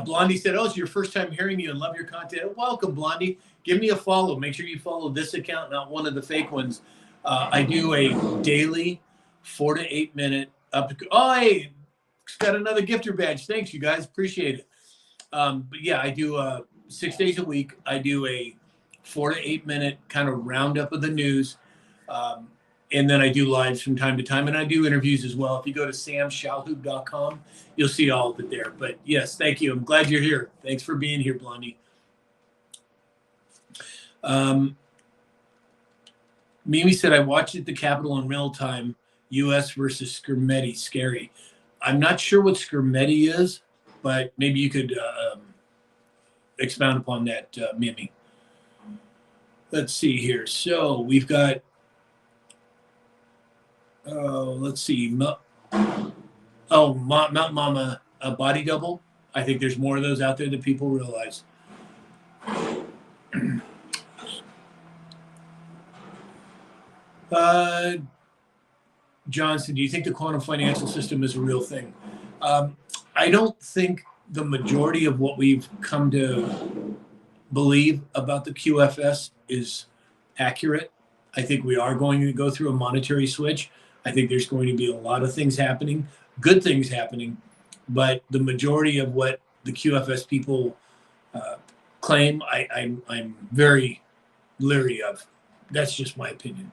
Speaker 1: Blondie said, "Oh, it's your first time hearing you and love your content." Welcome, Blondie. Give me a follow. Make sure you follow this account, not one of the fake ones. I do a daily 4 to 8 minute hey, got another gifter badge. Thanks, you guys. Appreciate it. But yeah, I do 6 days a week. I do a 4 to 8 minute kind of roundup of the news. And then I do lives from time to time, and I do interviews as well. If you go to samshalhoub.com, you'll see all of it there. But yes, thank you. I'm glad you're here. Thanks for being here, Blondie. Mimi said, "I watched at the Capitol in real time, U.S. versus Skrmetti. Scary." I'm not sure what Skrmetti is, but maybe you could expound upon that, Mimi. Let's see here. So we've got, let's see. Mountain Mama, a body double. I think there's more of those out there than people realize. Johnson, do you think the quantum financial system is a real thing? I don't think the majority of what we've come to believe about the QFS is accurate. I think we are going to go through a monetary switch. I think there's going to be a lot of things happening, good things happening, but the majority of what the QFS people claim, I'm very leery of. That's just my opinion.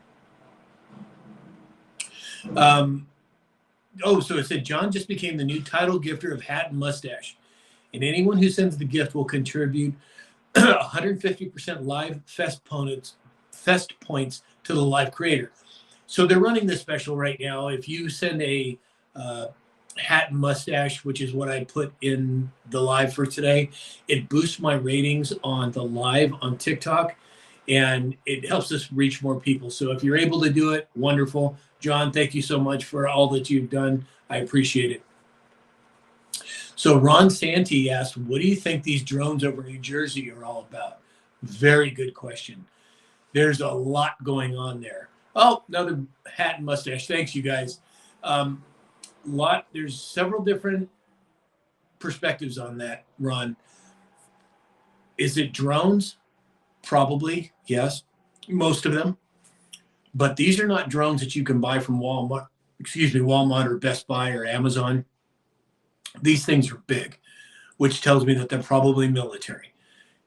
Speaker 1: So it said, "John just became the new title gifter of Hat and Mustache, and anyone who sends the gift will contribute 150% live fest points to the live creator." So they're running this special right now. If you send a Hat and Mustache, which is what I put in the live for today, it boosts my ratings on the live on TikTok, and it helps us reach more people. So if you're able to do it, wonderful. John, thank you so much for all that you've done. I appreciate it. So Ron Santee asked, "What do you think these drones over New Jersey are all about?" Very good question. There's a lot going on there. Oh, another Hat and Mustache. Thanks, you guys. There's several different perspectives on that, Ron. Is it drones? Probably, yes. Most of them. But these are not drones that you can buy from Walmart or Best Buy or Amazon. These things are big, which tells me that they're probably military.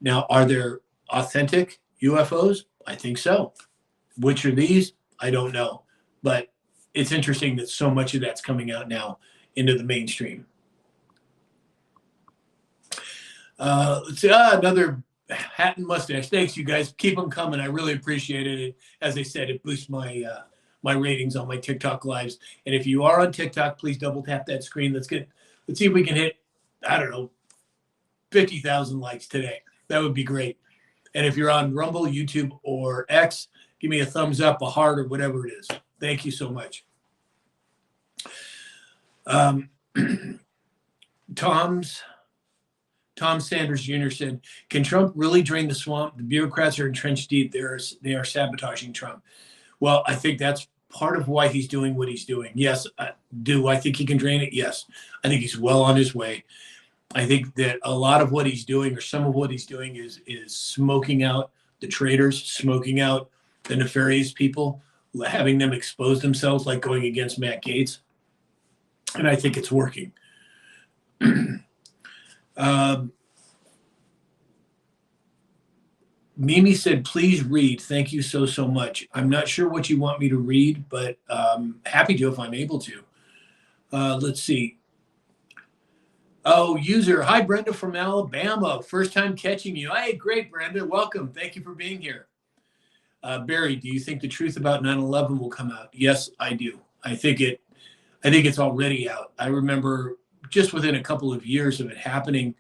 Speaker 1: Now, are there authentic UFOs? I think so. Which are these? I don't know. But it's interesting that so much of that's coming out now into the mainstream. Let's see. Another Hat and Mustache. Thanks, you guys. Keep them coming. I really appreciate it. As I said, it boosts my my ratings on my TikTok lives. And if you are on TikTok, please double tap that screen. Let's see if we can hit, I don't know, 50,000 likes today. That would be great. And if you're on Rumble, YouTube, or X, give me a thumbs up, a heart, or whatever it is. Thank you so much. Tom Sanders Jr. said, can Trump really drain the swamp? The bureaucrats are entrenched deep. They are sabotaging Trump. Well, I think that's part of why he's doing what he's doing. Yes. Do I think he can drain it? Yes. I think he's well on his way. I think that a lot of what he's doing, or some of what he's doing, is smoking out the traitors, smoking out the nefarious people, having them expose themselves, like going against Matt Gaetz. And I think it's working. Mimi said, please read. Thank you so much. I'm not sure what you want me to read, but happy to if I'm able to. Let's see. Oh, user. Hi, Brenda from Alabama. First time catching you. Hey, great, Brenda. Welcome. Thank you for being here. Barry, do you think the truth about 9/11 will come out? Yes, I do. I think it's already out. I remember just within a couple of years of it happening,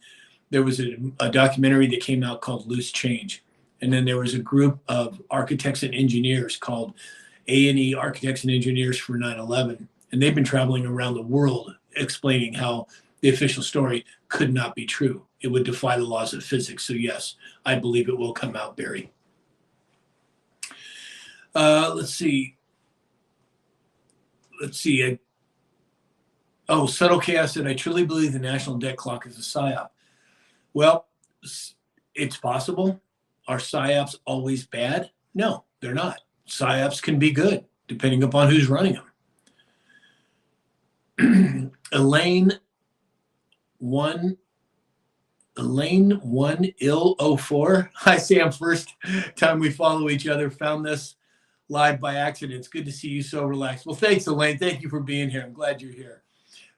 Speaker 1: there was a documentary that came out called Loose Change. And then there was a group of architects and engineers called A&E Architects and Engineers for 9/11. And they've been traveling around the world explaining how the official story could not be true. It would defy the laws of physics. So yes, I believe it will come out, Barry. Let's see. Subtle Chaos said, I truly believe the national debt clock is a PSYOP. Well, it's possible. Are PSYOPs always bad? No, they're not. PSYOPs can be good, depending upon who's running them. Elaine 1ill04. Hi, Sam. First time we follow each other. Found this live by accident. It's good to see you so relaxed. Well, thanks, Elaine. Thank you for being here. I'm glad you're here.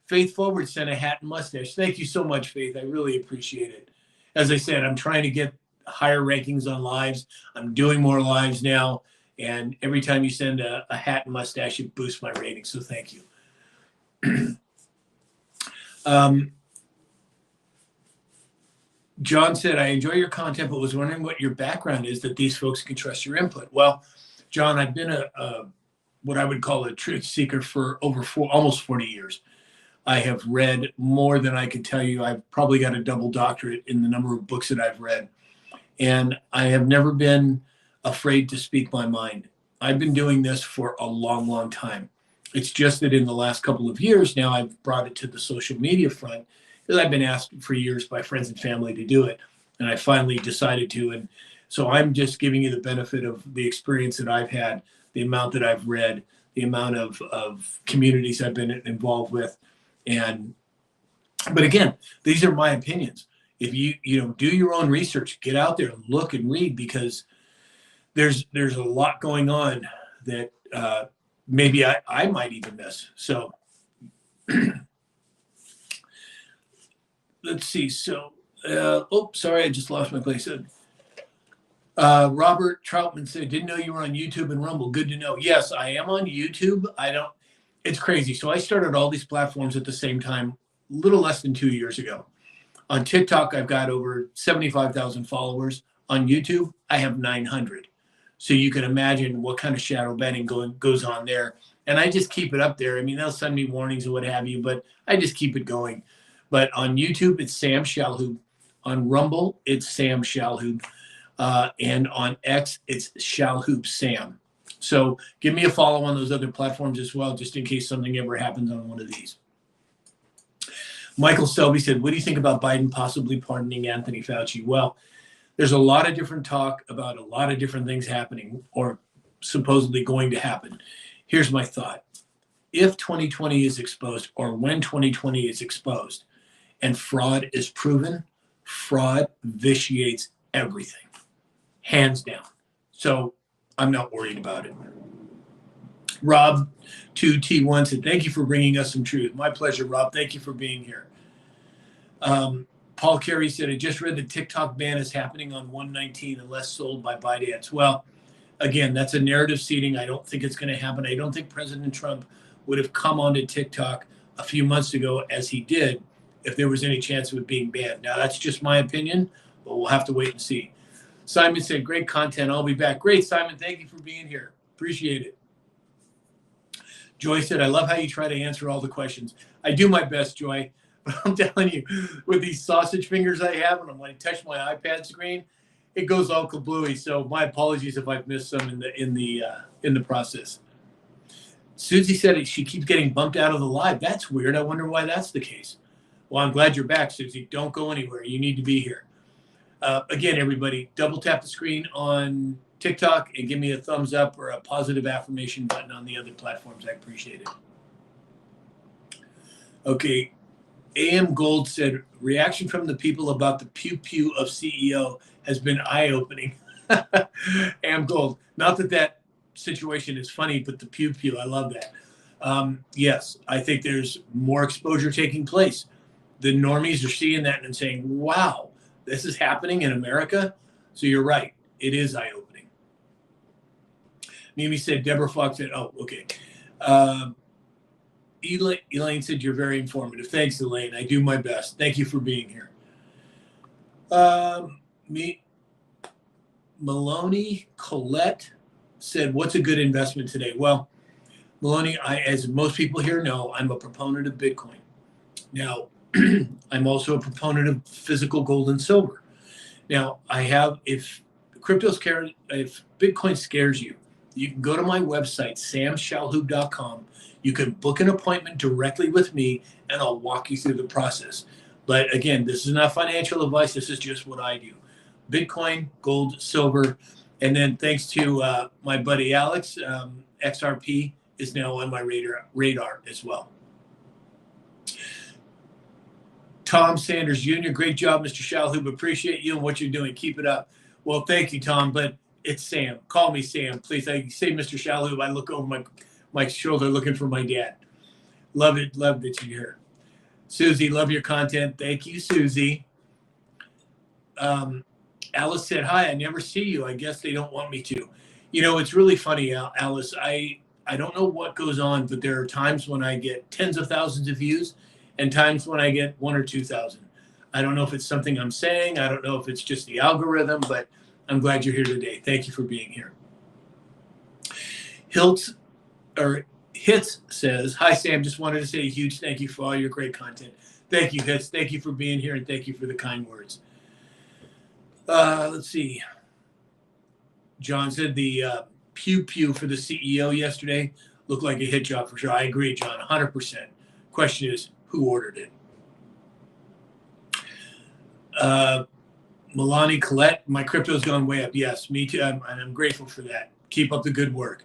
Speaker 1: Faith Forward sent a hat and mustache. Thank you so much, Faith. I really appreciate it. As I said, I'm trying to get higher rankings on lives. I'm doing more lives now. And every time you send a hat and mustache, it boosts my ratings. So thank you. John said, I enjoy your content, but was wondering what your background is that these folks can trust your input. Well, John, I've been what I would call a truth seeker for almost 40 years. I have read more than I could tell you. I've probably got a double doctorate in the number of books that I've read. And I have never been afraid to speak my mind. I've been doing this for a long, long time. It's just that in the last couple of years now, I've brought it to the social media front, because I've been asked for years by friends and family to do it. And I finally decided to. And so I'm just giving you the benefit of the experience that I've had, the amount that I've read, the amount of communities I've been involved with. But again, these are my opinions. If you do your own research, get out there and look and read, because there's a lot going on that maybe I might even miss. So let's see. So, sorry, I just lost my place. Robert Troutman said, didn't know you were on YouTube and Rumble. Good to know. Yes, I am on YouTube. It's crazy. So I started all these platforms at the same time, a little less than 2 years ago. On TikTok, I've got over 75,000 followers. On YouTube, I have 900. So you can imagine what kind of shadow banning goes on there. And I just keep it up there. I mean, they'll send me warnings or what have you, but I just keep it going. But on YouTube, it's Sam Shalhoub. On Rumble, it's Sam Shalhoub. And on X, it's Shalhoub Sam. So give me a follow on those other platforms as well, just in case something ever happens on one of these. Michael Selby said, what do you think about Biden possibly pardoning Anthony Fauci? Well, there's a lot of different talk about a lot of different things happening or supposedly going to happen. Here's my thought. If 2020 is exposed, or when 2020 is exposed and fraud is proven, fraud vitiates everything, hands down. So I'm not worried about it. Rob 2T1 said, thank you for bringing us some truth. My pleasure, Rob. Thank you for being here. Paul Carey said, I just read the TikTok ban is happening on 119 unless sold by ByteDance. Well, Again, that's a narrative seeding. I don't think it's going to happen. I don't think President Trump would have come onto TikTok a few months ago as he did if there was any chance of it being banned. Now, that's just my opinion, but we'll have to wait and see. Simon said, great content. I'll be back. Great, Simon. Thank you for being here. Appreciate it. Joy said, I love how you try to answer all the questions. I do my best, Joy. But I'm telling you, with these sausage fingers I have, and when I touch my iPad screen, it goes all kablooey. So my apologies if I've missed some in the process. Susie said she keeps getting bumped out of the live. That's weird. I wonder why that's the case. Well, I'm glad you're back, Susie. Don't go anywhere. You need to be here. Again, everybody, double tap the screen on TikTok and give me a thumbs up or a positive affirmation button on the other platforms. I appreciate it. Okay. AM Gold said, reaction from the people about the pew-pew of CEO has been eye-opening. AM Gold. Not that situation is funny, but the pew-pew, I love that. Yes, I think there's more exposure taking place. The normies are seeing that and saying, wow, this is happening in America. So you're right. It is eye-opening. Mimi said, Deborah Fox said, oh, okay. Elaine said, you're very informative. Thanks, Elaine. I do my best. Thank you for being here. Maloney Colette said, what's a good investment today? Well, Maloney, as most people here know, I'm a proponent of Bitcoin. Now, I'm also a proponent of physical gold and silver. Now, if Bitcoin scares you, you can go to my website, samshallhoub.com. You can book an appointment directly with me, and I'll walk you through the process. But again, this is not financial advice. This is just what I do. Bitcoin, gold, silver, and then thanks to my buddy Alex, XRP is now on my radar as well. Tom Sanders Jr., great job, Mr. Shallhoub. Appreciate you and what you're doing. Keep it up. Well, thank you, Tom, but it's Sam. Call me Sam, please. I say Mr. Shallhoub. I look over my shoulder looking for my dad. Love it. Love that you're here. Susie, love your content. Thank you, Susie. Alice said, hi, I never see you. I guess they don't want me to. You know, it's really funny, Alice. I don't know what goes on, but there are times when I get tens of thousands of views and times when I get 1,000 or 2,000. I don't know if it's something I'm saying. I don't know if it's just the algorithm, but I'm glad you're here today. Thank you for being here. Hits says, hi, Sam. Just wanted to say a huge thank you for all your great content. Thank you, Hits. Thank you for being here, and thank you for the kind words. Let's see. John said the pew-pew for the CEO yesterday looked like a hit job for sure. I agree, John, 100%. Question is, who ordered it? Milani Colette, my crypto's gone way up. Yes, me too. And I'm grateful for that. Keep up the good work.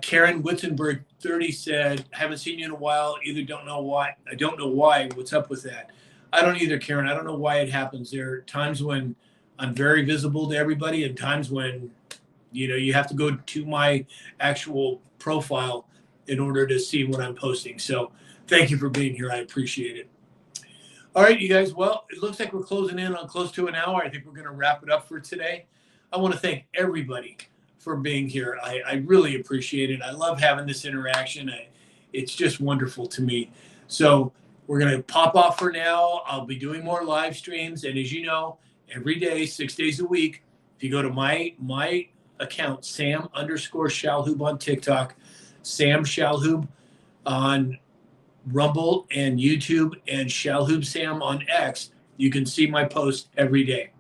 Speaker 1: Karen Wittenberg 30 said, haven't seen you in a while. Either don't know why. I don't know why. What's up with that? I don't either, Karen. I don't know why it happens. There are times when I'm very visible to everybody and times when, you have to go to my actual profile in order to see what I'm posting. So thank you for being here. I appreciate it. All right, you guys. Well, it looks like we're closing in on close to an hour. I think we're going to wrap it up for today. I want to thank everybody for being here. I really appreciate it. I love having this interaction. It's just wonderful to me. So we're going to pop off for now. I'll be doing more live streams. And as you know, every day, 6 days a week, if you go to my account, Sam_Shallhoub on TikTok, Sam Shallhoub on Rumble and YouTube, and Shallhoub Sam on X, you can see my post every day.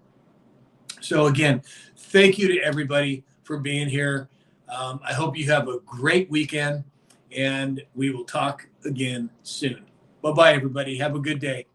Speaker 1: So again, thank you to everybody for being here. I hope you have a great weekend, and we will talk again soon. Bye-bye, everybody. Have a good day.